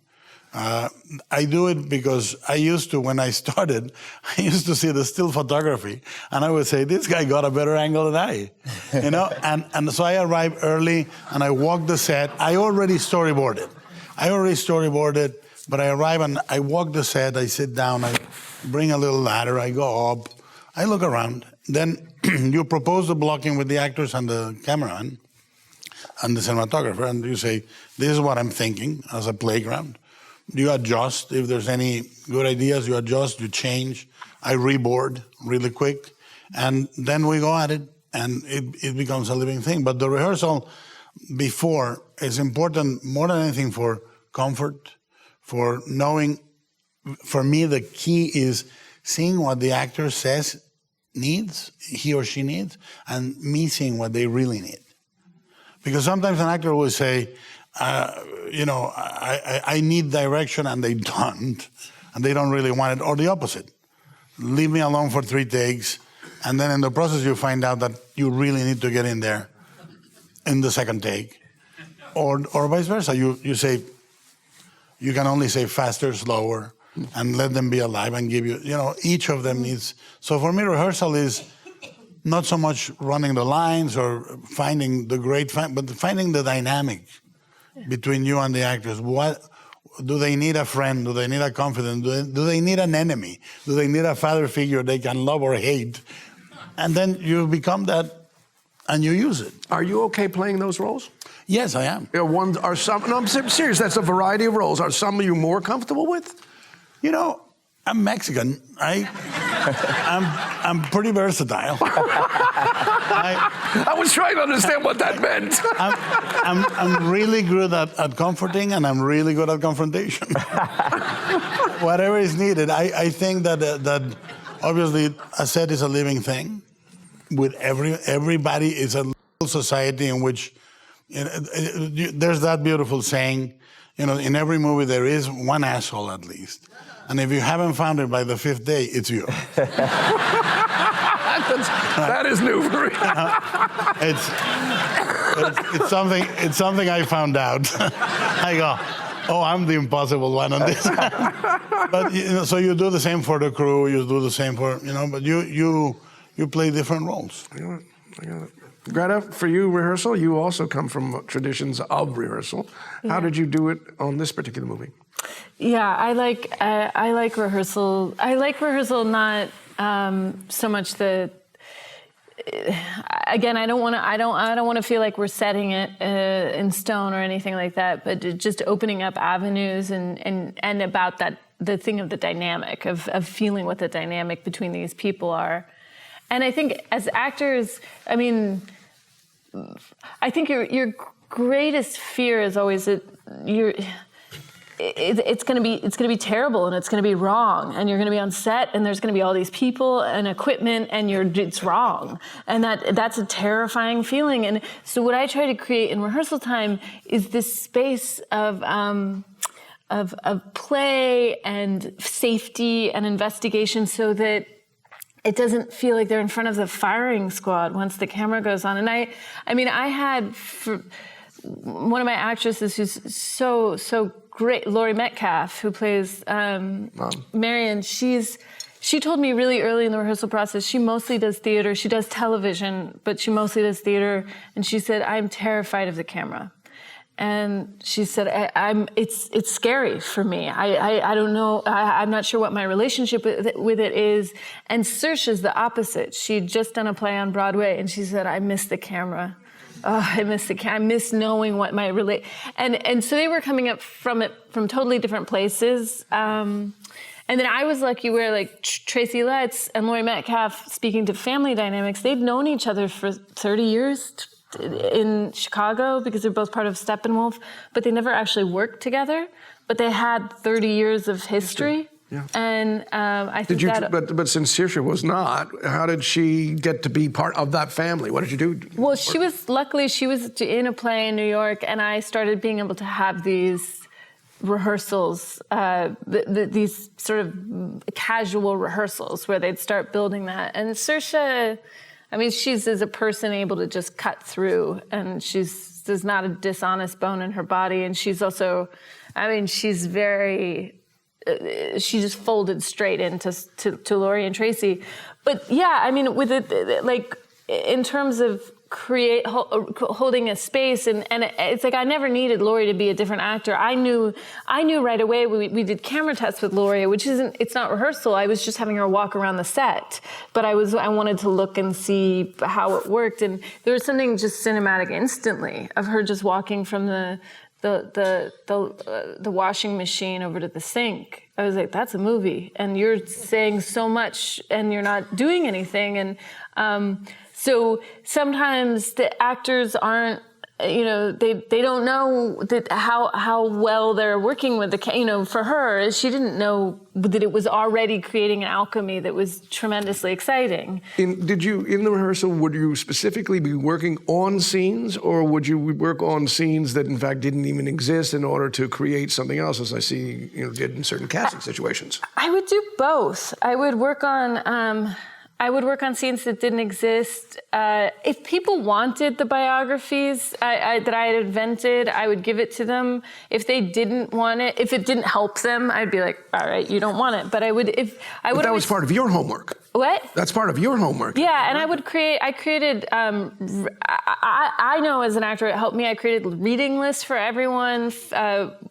I do it because I used to, when I started, I used to see the still photography, and I would say, this guy got a better angle than I, you know? And so I arrive early, and I walk the set. I already storyboarded, but I arrive and I walk the set, I sit down, I bring a little ladder, I go up, I look around. Then you propose the blocking with the actors and the cameraman and the cinematographer, and you say, this is what I'm thinking as a playground. You adjust. If there's any good ideas, you adjust, you change. I reboard really quick, and then we go at it, and it becomes a living thing. But the rehearsal before is important more than anything for comfort, for knowing. For me, the key is seeing what the actor says he or she needs, and me seeing what they really need. Because sometimes an actor will say, I need direction, and they don't really want it, or the opposite. Leave me alone for 3 takes, and then in the process you find out that you really need to get in there in the second take, or vice versa. You say, you can only say faster, slower, and let them be alive and give you, each of them needs. So for me, rehearsal is not so much running the lines or finding the but finding the dynamic between you and the actors. What do they need? A friend? Do they need a confidant? Do they need an enemy? Do they need a father figure they can love or hate? And then you become that, and you use it. Are you okay playing those roles? Yes, I am. No, I'm serious. That's a variety of roles. Are some of you more comfortable with? I'm Mexican. I'm pretty versatile. I was trying to understand what that meant. I'm really good at comforting, and I'm really good at confrontation. Whatever is needed. I think that obviously a set is a living thing. With everybody is a little society in which there's that beautiful saying. In every movie there is one asshole at least. And if you haven't found it by the 5th day, it's you. That is new for me. It's something I found out. I go, I'm the impossible one on this. But so you do the same for the crew. You do the same for But you play different roles. I got it. Greta, for you, rehearsal. You also come from traditions of rehearsal. Yeah. How did you do it on this particular movie? Yeah, I like rehearsal. I like rehearsal not so much the. Again, I don't want to feel like we're setting it in stone or anything like that. But just opening up avenues and about that, the thing of the dynamic of feeling what the dynamic between these people are. And I think as actors, I think your greatest fear is always that it's going to be terrible, and it's going to be wrong, and you're going to be on set, and there's going to be all these people and equipment, and it's wrong, and that's a terrifying feeling. And so what I try to create in rehearsal time is this space of play and safety and investigation, so that it doesn't feel like they're in front of the firing squad once the camera goes on. And I had one of my actresses who's so great, Laurie Metcalf, who plays Marion. She told me really early in the rehearsal process, she mostly does theater. She does television, but she mostly does theater. And she said, I'm terrified of the camera. And she said, it's scary for me. I don't know. I'm not sure what my relationship with it is. And Saoirse's the opposite. She'd just done a play on Broadway, and she said, I miss the camera. I miss knowing what my and so they were coming up from totally different places. And then I was lucky where like Tracy Letts and Laurie Metcalf, speaking to family dynamics, they'd known each other for 30 years in Chicago because they're both part of Steppenwolf, but they never actually worked together. But they had 30 years of history. Yeah. And I think but since Saoirse was not, how did she get to be part of that family? What did you do? Well, she was in a play in New York, and I started being able to have these rehearsals, these sort of casual rehearsals where they'd start building that. And Saoirse, she's as a person able to just cut through, and there's not a dishonest bone in her body, and she's also I mean, she's very. She just folded straight into to Laurie and Tracy, but yeah, I mean, with it, like in terms of holding a space, and it's like I never needed Laurie to be a different actor. I knew right away. We did camera tests with Laurie, which it's not rehearsal. I was just having her walk around the set, but I wanted to look and see how it worked, and there was something just cinematic instantly of her just walking from the washing machine over to the sink. I was like, that's a movie, and you're saying so much, and you're not doing anything. And so sometimes the actors aren't, they don't know that how well they're working with the, for her, she didn't know that it was already creating an alchemy that was tremendously exciting. In the rehearsal, would you specifically be working on scenes, or would you work on scenes that in fact didn't even exist in order to create something else, as I see, did in certain casting situations? I would do both. I would work on scenes that didn't exist. If people wanted the biographies that I had invented, I would give it to them. If they didn't want it, if it didn't help them, I'd be like, all right, you don't want it. But But that was part of your homework. What? That's part of your homework. Yeah, and I created, I know as an actor it helped me, I created reading lists for everyone,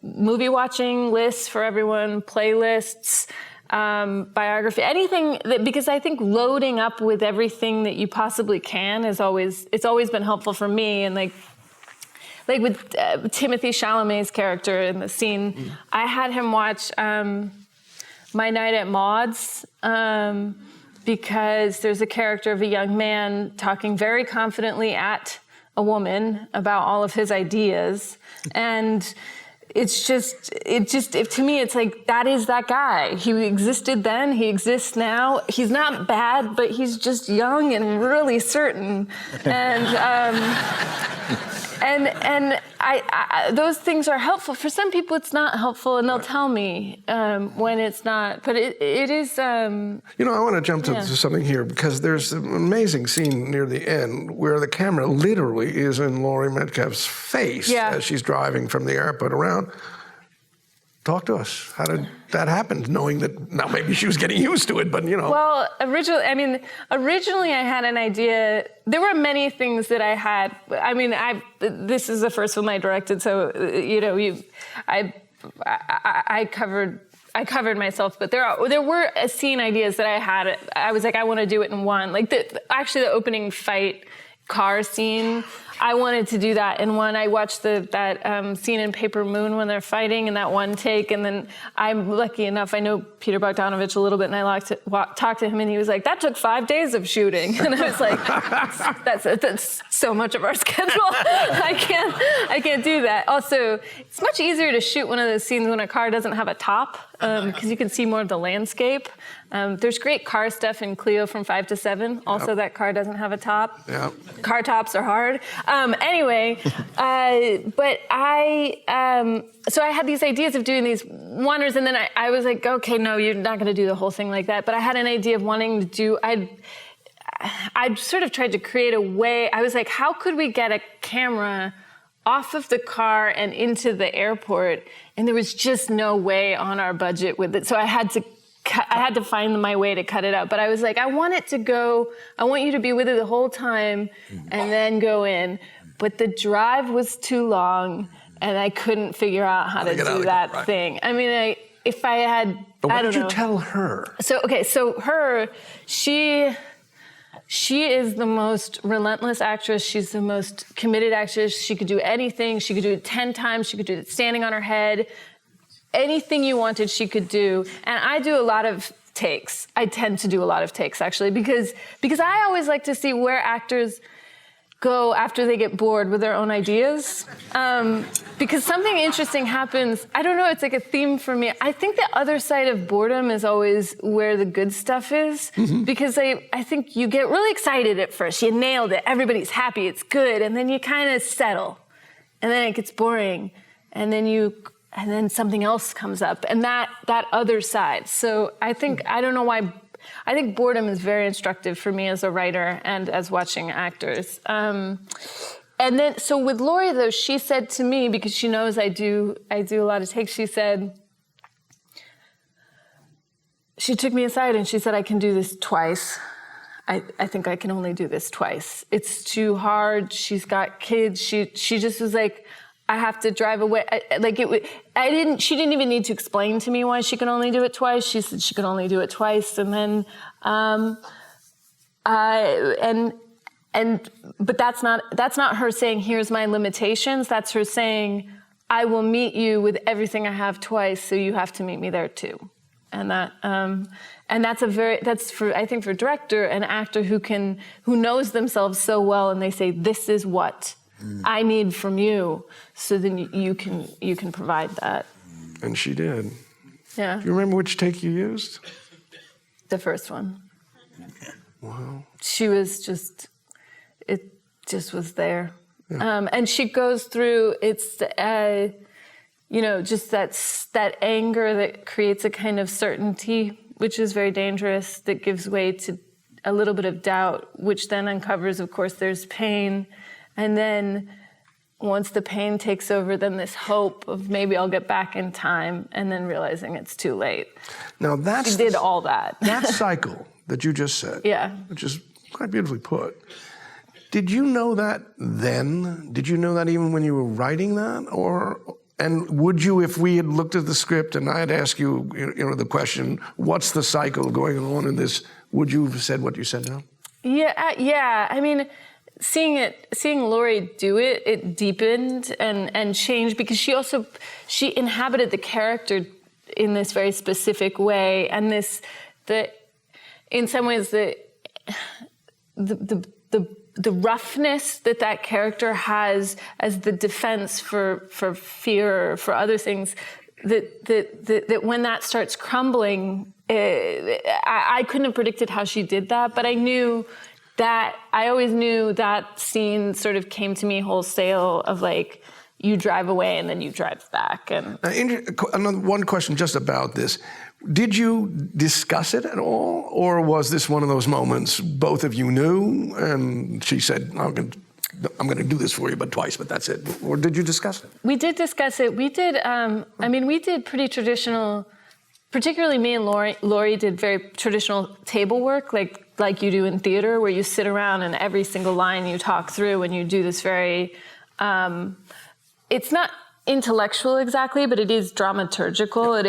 movie watching lists for everyone, playlists, biography, anything that, because I think loading up with everything that you possibly can it's always been helpful for me. And like with Timothée Chalamet's character in the scene, I had him watch My Night at Maud's, because there's a character of a young man talking very confidently at a woman about all of his ideas, and to me, it's like, that is that guy. He existed then, he exists now. He's not bad, but he's just young and really certain. And I those things are helpful. For some people, it's not helpful, and they'll tell me when it's not. But it is. I want to jump to something here, because there's an amazing scene near the end where the camera literally is in Laurie Metcalf's face as she's driving from the airport around. Talk to us. How did that happen? Knowing that now maybe she was getting used to it, but Well, originally I had an idea. There were many things that I had. I mean, this is the first film I directed, so I covered myself. But there were scene ideas that I had. I was like, I want to do it in one. Like the opening fight car scene. I wanted to do that in one. I watched that scene in Paper Moon when they're fighting in that one take, and then I'm lucky enough, I know Peter Bogdanovich a little bit, and I talked to him, and he was like, that took 5 days of shooting. And I was like, that's so much of our schedule. I can't do that. Also, it's much easier to shoot one of those scenes when a car doesn't have a top, because you can see more of the landscape. There's great car stuff in Cleo from 5 to 7. Also, that car doesn't have a top. Yep. Car tops are hard. Anyway, but so I had these ideas of doing these wonders, and then I was like, okay, no, you're not going to do the whole thing like that. But I had an idea of wanting to do. I'd sort of tried to create a way. I was like, how could we get a camera off of the car and into the airport? And there was just no way on our budget with it. So I had to find my way to cut it out. But I was like, I want you to be with it the whole time and then go in. But the drive was too long, and I couldn't figure out how to do that thing. I mean, if I had, but what I don't did know. you tell her? She is the most relentless actress. She's the most committed actress. She could do anything. She could do it 10 times. She could do it standing on her head. Anything you wanted, she could do. And I do a lot of takes. I tend to do a lot of takes, actually, because I always like to see where actors go after they get bored with their own ideas. Because something interesting happens. I don't know, it's like a theme for me. I think the other side of boredom is always where the good stuff is. Mm-hmm. Because I think you get really excited at first. You nailed it. Everybody's happy. It's good. And then you kind of settle. And then it gets boring. And then something else comes up. And that other side. So I think boredom is very instructive for me as a writer and as watching actors. And then, so with Laurie though, she said to me, because she knows I do a lot of takes, she took me aside and she said, I can do this twice. I think I can only do this twice. It's too hard. She's got kids. She just was like, I have to drive away. She didn't even need to explain to me why she could only do it twice. She said she could only do it twice. And then, but that's not her saying, here's my limitations. That's her saying, I will meet you with everything I have twice, so you have to meet me there too. And that's for, I think, for director, an actor who knows themselves so well, and they say, this is what I need from you, so then you can provide that. And she did. Yeah. Do you remember which take you used? The first one. Wow. She was just, it just was there. Yeah. And she goes through, it's, just that anger that creates a kind of certainty, which is very dangerous, that gives way to a little bit of doubt, which then uncovers, of course, there's pain. And then once the pain takes over, then this hope of maybe I'll get back in time, and then realizing it's too late. Now she did all that. That cycle that you just said, yeah, which is quite beautifully put. Did you know that then? Did you know that even when you were writing that? And would you, if we had looked at the script and I had asked you, the question, what's the cycle going on in this, would you have said what you said now? Yeah. I mean, seeing Laurie do it, it deepened and changed, because she inhabited the character in this very specific way, and in some ways the roughness that character has as the defense for fear or for other things, that when that starts crumbling, I couldn't have predicted how she did that, but I always knew that scene sort of came to me wholesale of like, you drive away and then you drive back. And one question just about this. Did you discuss it at all? Or was this one of those moments both of you knew and she said, I'm going to do this for you, but twice, but that's it? Or did you discuss it? We did discuss it. We did, we did pretty traditional, particularly me and Laurie did very traditional table work, like you do in theater, where you sit around and every single line you talk through, and you do this very, it's not intellectual exactly, but it is dramaturgical. It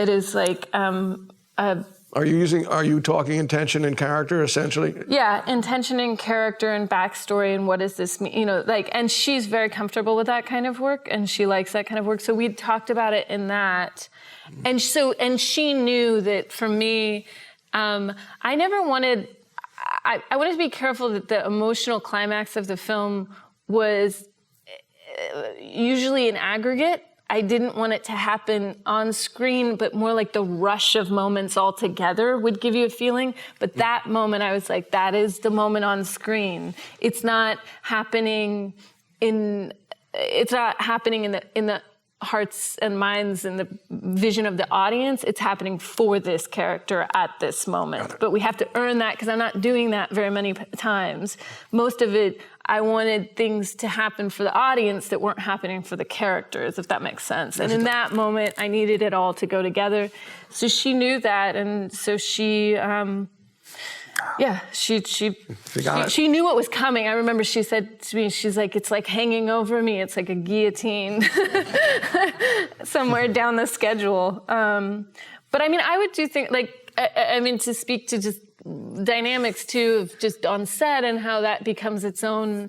is like Are you talking intention and character essentially? Yeah, intention and character and backstory and what does this mean? And she's very comfortable with that kind of work, and she likes that kind of work. So we talked about it in that, and she knew that for me, I wanted to be careful that the emotional climax of the film was usually an aggregate. I didn't want it to happen on screen, but more like the rush of moments all together would give you a feeling. But that moment, I was like, that is the moment on screen. It's not happening in the hearts and minds and the vision of the audience. It's happening for this character at this moment. But we have to earn that, because I'm not doing that very many times. Most of it, I wanted things to happen for the audience that weren't happening for the characters, if that makes sense. And in that moment, I needed it all to go together. So she knew that, and so she knew what was coming. I remember she said to me, she's like, it's like hanging over me. It's like a guillotine somewhere down the schedule. But I would do things to speak to just dynamics too, of just on set and how that becomes its own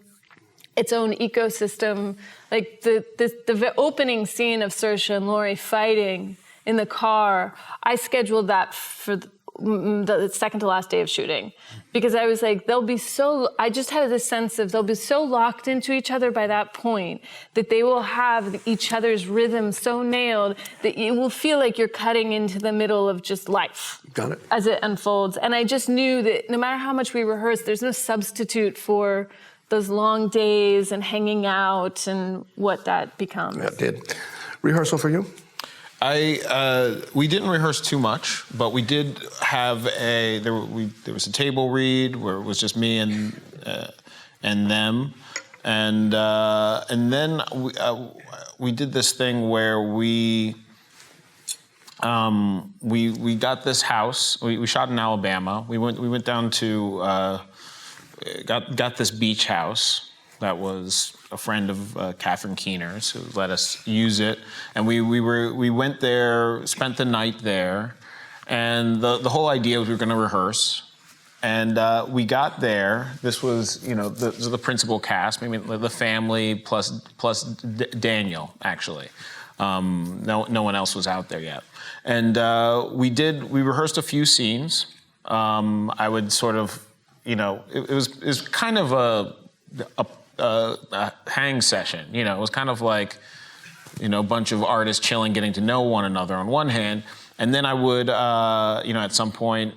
ecosystem. Like the opening scene of Saoirse and Laurie fighting in the car, I scheduled that for the second to last day of shooting, because I was like, I just had this sense of they'll be so locked into each other by that point that they will have each other's rhythm so nailed that it will feel like you're cutting into the middle of just life. Got it. As it unfolds. And I just knew that no matter how much we rehearse, there's no substitute for those long days and hanging out and what that becomes. That did. Rehearsal for you? We didn't rehearse too much, but we did have there was a table read where it was just me and them. And then we did this thing where we got this house. We shot in Alabama. We went down to got this beach house that was a friend of Catherine Keener's, who let us use it. And we went there, spent the night there, and the whole idea was we were going to rehearse. And we got there. This was, the principal cast, maybe the family plus Daniel, actually. No one else was out there yet. And we rehearsed a few scenes. I would sort of, it was kind of a hang session. It was kind of like, a bunch of artists chilling, getting to know one another on one hand. And then I would, at some point,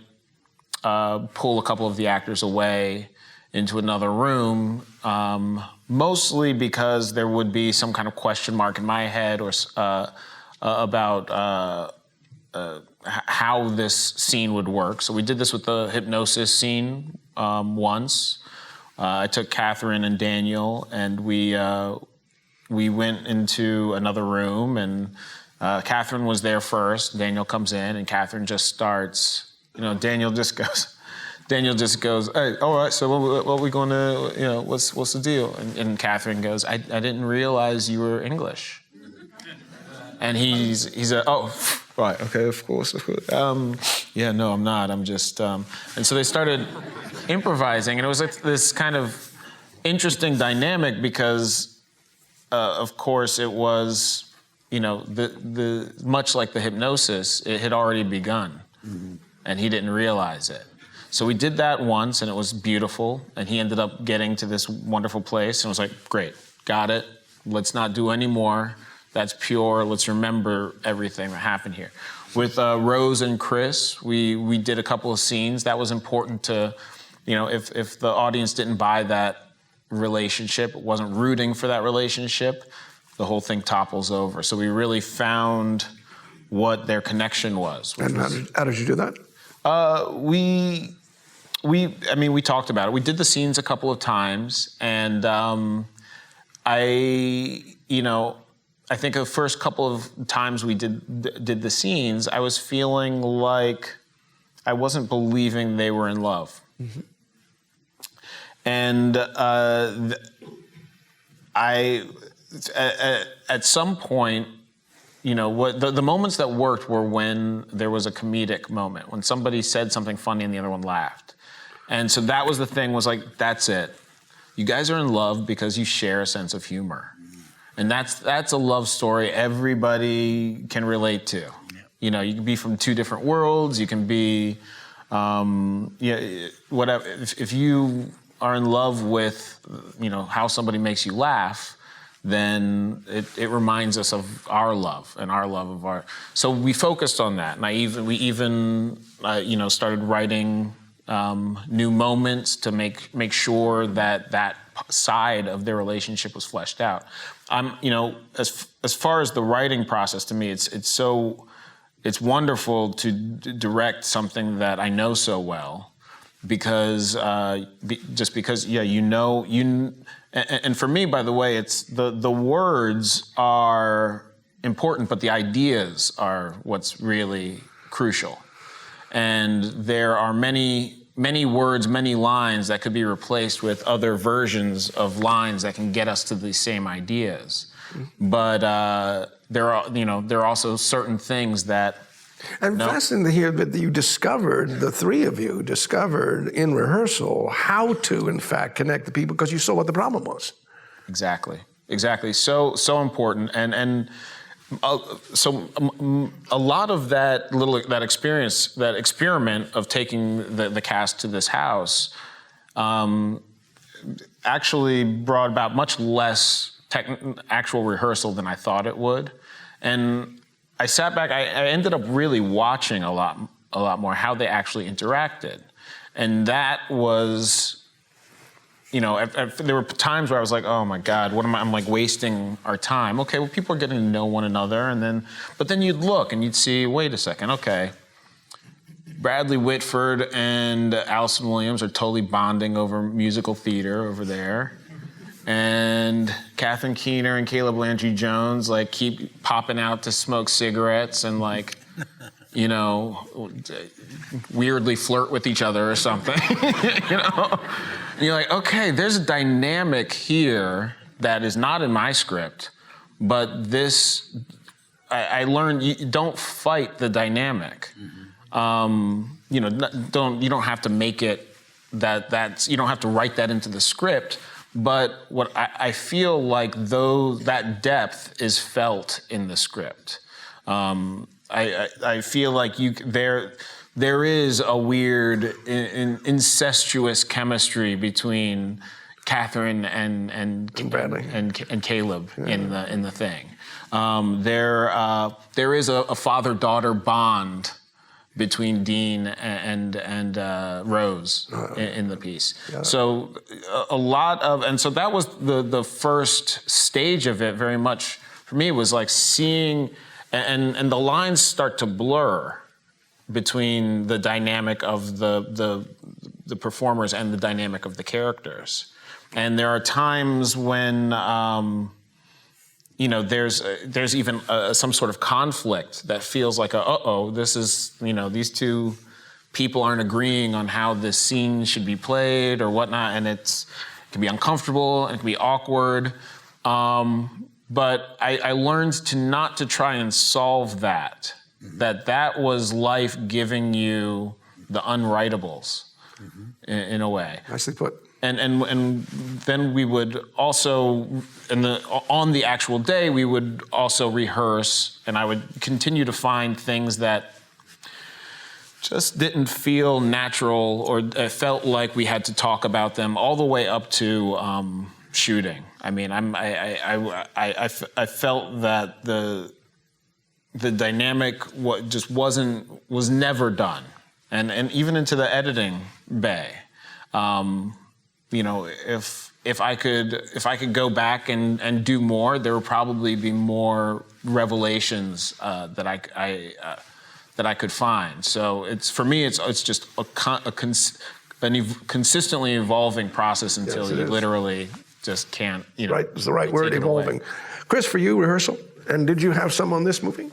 pull a couple of the actors away into another room, mostly because there would be some kind of question mark in my head or about how this scene would work. So we did this with the hypnosis scene once. I took Catherine and Daniel, and we went into another room, and Catherine was there first. Daniel comes in, and Catherine just starts. Daniel just goes, hey, all right, so what are we going to, what's the deal? And Catherine goes, I didn't realize you were English. And he's oh, right, okay, of course. Yeah, no, I'm not, I'm just, and so they started improvising, and it was like this kind of interesting dynamic because, of course, it was, the much like the hypnosis, it had already begun. Mm-hmm. And he didn't realize it. So we did that once, and it was beautiful, and he ended up getting to this wonderful place, and was like, great, got it, let's not do any more, that's pure, let's remember everything that happened here. With Rose and Chris, we did a couple of scenes. That was important to, if the audience didn't buy that relationship, wasn't rooting for that relationship, the whole thing topples over. So we really found what their connection was. And how did you do that? We talked about it. We did the scenes a couple of times, and I think the first couple of times we did the scenes, I was feeling like I wasn't believing they were in love. Mm-hmm. And at some point, what the moments that worked were when there was a comedic moment, when somebody said something funny and the other one laughed. And so that was the thing, was like, that's it. You guys are in love because you share a sense of humor. And that's a love story everybody can relate to. Yeah. You can be from two different worlds, you can be, whatever. If you are in love with, how somebody makes you laugh, then it reminds us of our love and our love of art. So we focused on that, and we even started writing new moments to make sure that side of their relationship was fleshed out. As far as the writing process, to me, it's wonderful to direct something that I know so well, because and for me, by the way, it's the words are important, but the ideas are what's really crucial. And there are many words, many lines that could be replaced with other versions of lines that can get us to the same ideas. But there are also certain things that. And fascinating to hear that the three of you discovered in rehearsal how to, in fact, connect the people, because you saw what the problem was. Exactly. So important. And so a lot of that experiment of taking the cast to this house actually brought about much less actual rehearsal than I thought it would. And I sat back, I ended up really watching a lot more how they actually interacted. And that was, there were times where I was like, oh my God, I'm like wasting our time. Okay, well, people are getting to know one another. But then you'd look and you'd see, wait a second, okay. Bradley Whitford and Allison Williams are totally bonding over musical theater over there. and Catherine Keener and Caleb Landry Jones like keep popping out to smoke cigarettes and like, you know, weirdly flirt with each other or something. You know, and you're like, okay, there's a dynamic here that is not in my script, but this, I learned you don't fight the dynamic. You know, you don't have to make it that's you don't have to write that into the script. But what I feel like that depth is felt in the script. I feel like there is a weird incestuous chemistry between Catherine and Bradley and Caleb in the thing. There is a father-daughter bond between Dean and Rose in the piece. So a lot of, and so that was the first stage of it. Very much for me was like seeing, and the lines start to blur between the dynamic of the performers and the dynamic of the characters. And there are times when, you know, there's even some sort of conflict that feels like this is, you know, these two people aren't agreeing on how this scene should be played or whatnot, and it can be uncomfortable and it can be awkward. But I learned to not to try and solve that. That was life giving you the unwritables in a way. Nicely put. And then we would also, on the actual day, we would also rehearse, and I would continue to find things that just didn't feel natural or felt like we had to talk about them all the way up to shooting. I mean, I felt that the dynamic was never done, and even into the editing bay. You know, if I could go back and do more, there would probably be more revelations that I could find. So it's for me, it's just a consistently evolving process until you literally just can't. You know, right, it's the right word, evolving. Chris, for you, rehearsal, and did you have some on this movie?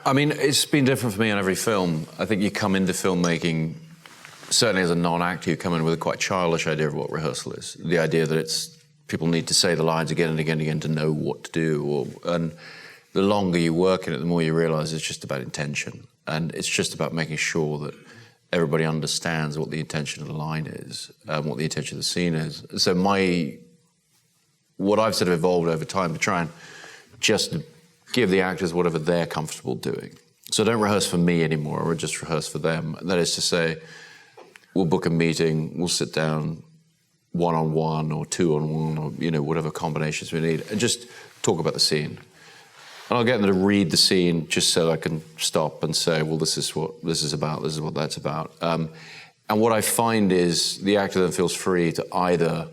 I mean, it's been different for me on every film. I think you come into filmmaking. Certainly as a non-actor, you come in with a quite childish idea of what rehearsal is. The idea that people need to say the lines again and again and again to know what to do. And the longer you work in it, the more you realize it's just about intention. And it's just about making sure that everybody understands what the intention of the line is, what the intention of the scene is. So what I've sort of evolved over time to try and just give the actors whatever they're comfortable doing. So I don't rehearse for me anymore, or just rehearse for them. That is to say, we'll book a meeting, we'll sit down one-on-one or two-on-one or, you know, whatever combinations we need, and just talk about the scene. And I'll get them to read the scene just so I can stop and say, well, this is what this is about, this is what that's about. And what I find is the actor then feels free to either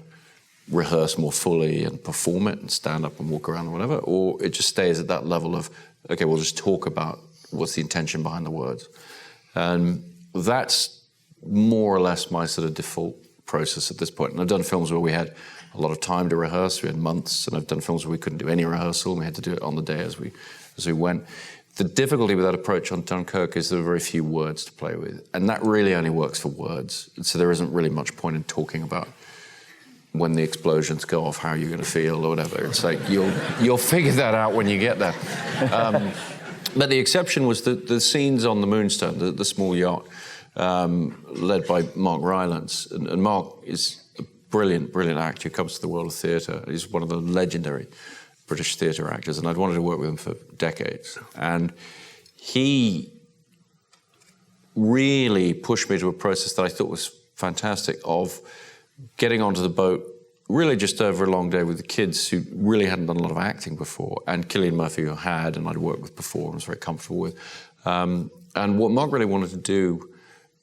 rehearse more fully and perform it and stand up and walk around or whatever, or it just stays at that level of, okay, we'll just talk about what's the intention behind the words. And that's more or less my sort of default process at this point. And I've done films where we had a lot of time to rehearse, we had months, and I've done films where we couldn't do any rehearsal, and we had to do it on the day as we went. The difficulty with that approach on Dunkirk is there are very few words to play with, and that really only works for words. So there isn't really much point in talking about when the explosions go off, how you're going to feel or whatever. It's like you'll figure that out when you get there. But the exception was the scenes on the Moonstone, the small yacht, led by Mark Rylance. And Mark is a brilliant, brilliant actor who comes to the world of theatre. He's one of the legendary British theatre actors, and I'd wanted to work with him for decades. And he really pushed me to a process that I thought was fantastic of getting onto the boat really just over a long day with the kids who really hadn't done a lot of acting before, and Cillian Murphy, who had, and I'd worked with before and was very comfortable with. And what Mark really wanted to do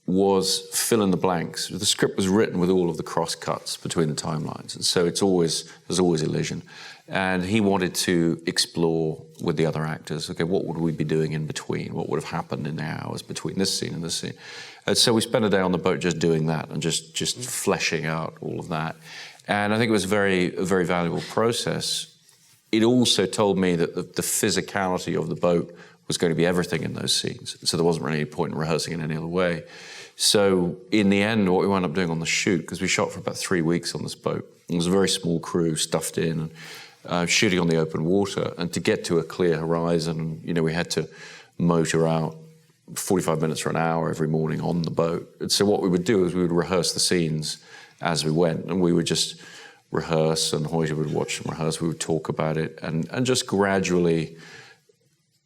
was fill in the blanks. The script was written with all of the cross cuts between the timelines, and so there's always elision. And he wanted to explore with the other actors, okay, what would we be doing in between? What would have happened in the hours between this scene and this scene? And so we spent a day on the boat just doing that and just fleshing out all of that. And I think it was a very valuable process. It also told me that the physicality of the boat was going to be everything in those scenes. So there wasn't really any point in rehearsing in any other way. So in the end, what we wound up doing on the shoot, because we shot for about 3 weeks on this boat, it was a very small crew stuffed in, shooting on the open water, and to get to a clear horizon, we had to motor out 45 minutes or an hour every morning on the boat. And so what we would do is we would rehearse the scenes as we went, and we would just rehearse, and Hoyte would watch and rehearse, we would talk about it, and just gradually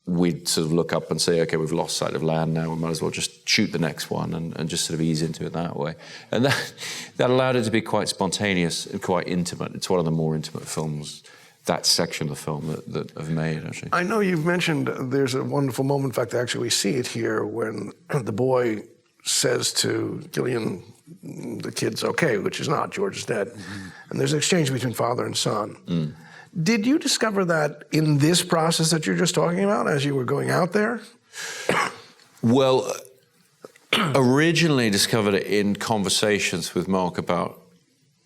we'd sort of look up and say, okay, we've lost sight of land now, we might as well just shoot the next one and just sort of ease into it that way. And that allowed it to be quite spontaneous and quite intimate. It's one of the more intimate films, that section of the film that I've made, actually. I know you've mentioned there's a wonderful moment, in fact, actually we see it here, when the boy says to Gillian, the kid's okay, which is not, George is dead. Mm-hmm. And there's an exchange between father and son. Mm. Did you discover that in this process that you're just talking about as you were going out there? Well, originally discovered it in conversations with Mark about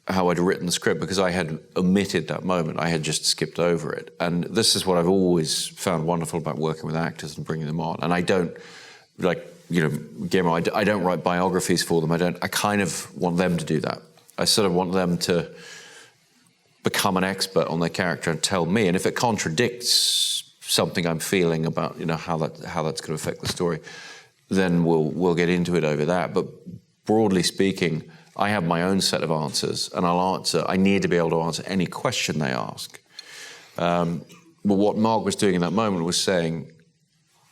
how I'd written the script, because I had omitted that moment. I had just skipped over it. And this is what I've always found wonderful about working with actors and bringing them on. And I don't, Guillermo, I don't write biographies for them. I kind of want them to do that. I sort of want them to become an expert on their character and tell me. And if it contradicts something I'm feeling about, how that's going to affect the story, then we'll get into it over that. But broadly speaking, I have my own set of answers, and I need to be able to answer any question they ask. But what Mark was doing in that moment was saying,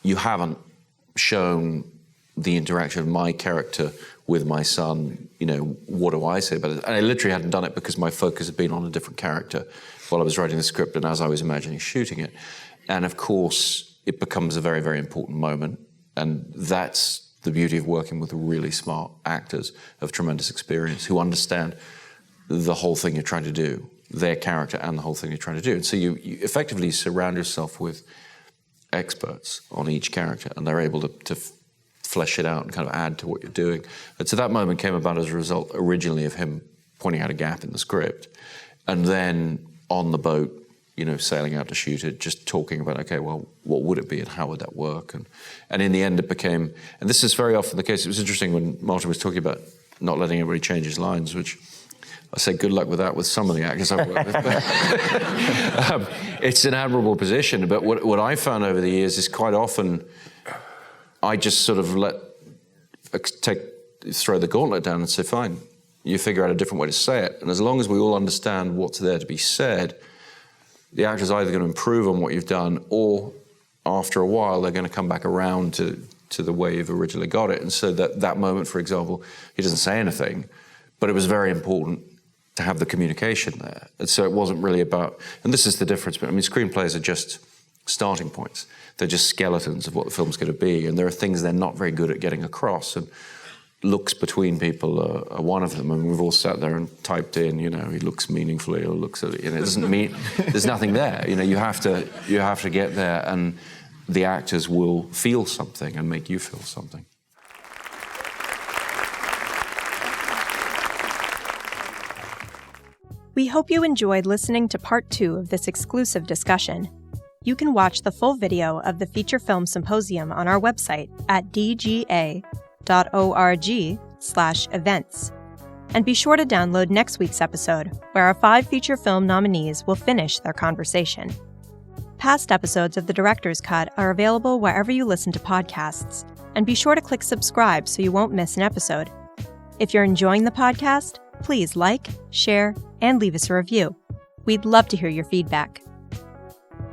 you haven't shown the interaction of my character with my son, what do I say about it? And I literally hadn't done it because my focus had been on a different character while I was writing the script and as I was imagining shooting it. And of course, it becomes a very, very important moment. And that's the beauty of working with really smart actors of tremendous experience who understand the whole thing you're trying to do, their character and the whole thing you're trying to do. And so you effectively surround yourself with experts on each character, and they're able to flesh it out and kind of add to what you're doing. And so that moment came about as a result originally of him pointing out a gap in the script, and then on the boat, sailing out to shoot it, just talking about, okay, well, what would it be and how would that work? And in the end it became, and this is very often the case, it was interesting when Martin was talking about not letting everybody change his lines, which I say good luck with that with some of the actors I've worked with. But, it's an admirable position, but what I found over the years is quite often I just sort of throw the gauntlet down and say, fine, you figure out a different way to say it. And as long as we all understand what's there to be said, the actor's either going to improve on what you've done, or after a while they're going to come back around to the way you've originally got it. And so that moment, for example, he doesn't say anything, but it was very important to have the communication there. And so it wasn't really about, and this is the difference, but screenplays are just starting points. They're just skeletons of what the film's going to be, and there are things they're not very good at getting across, and looks between people are one of them. And we've all sat there and typed in, he looks meaningfully, or looks at it, it doesn't mean, there's nothing there. You have to get there, and the actors will feel something and make you feel something. We hope you enjoyed listening to part 2 of this exclusive discussion. You can watch the full video of the Feature Film Symposium on our website at dga.org/events. And be sure to download next week's episode, where our 5 feature film nominees will finish their conversation. Past episodes of The Director's Cut are available wherever you listen to podcasts, and be sure to click subscribe so you won't miss an episode. If you're enjoying the podcast, please like, share, and leave us a review. We'd love to hear your feedback.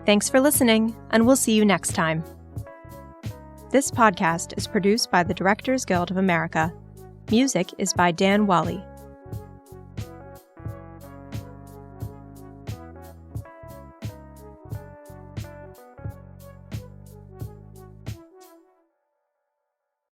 Thanks for listening, and we'll see you next time. This podcast is produced by the Directors Guild of America. Music is by Dan Wally.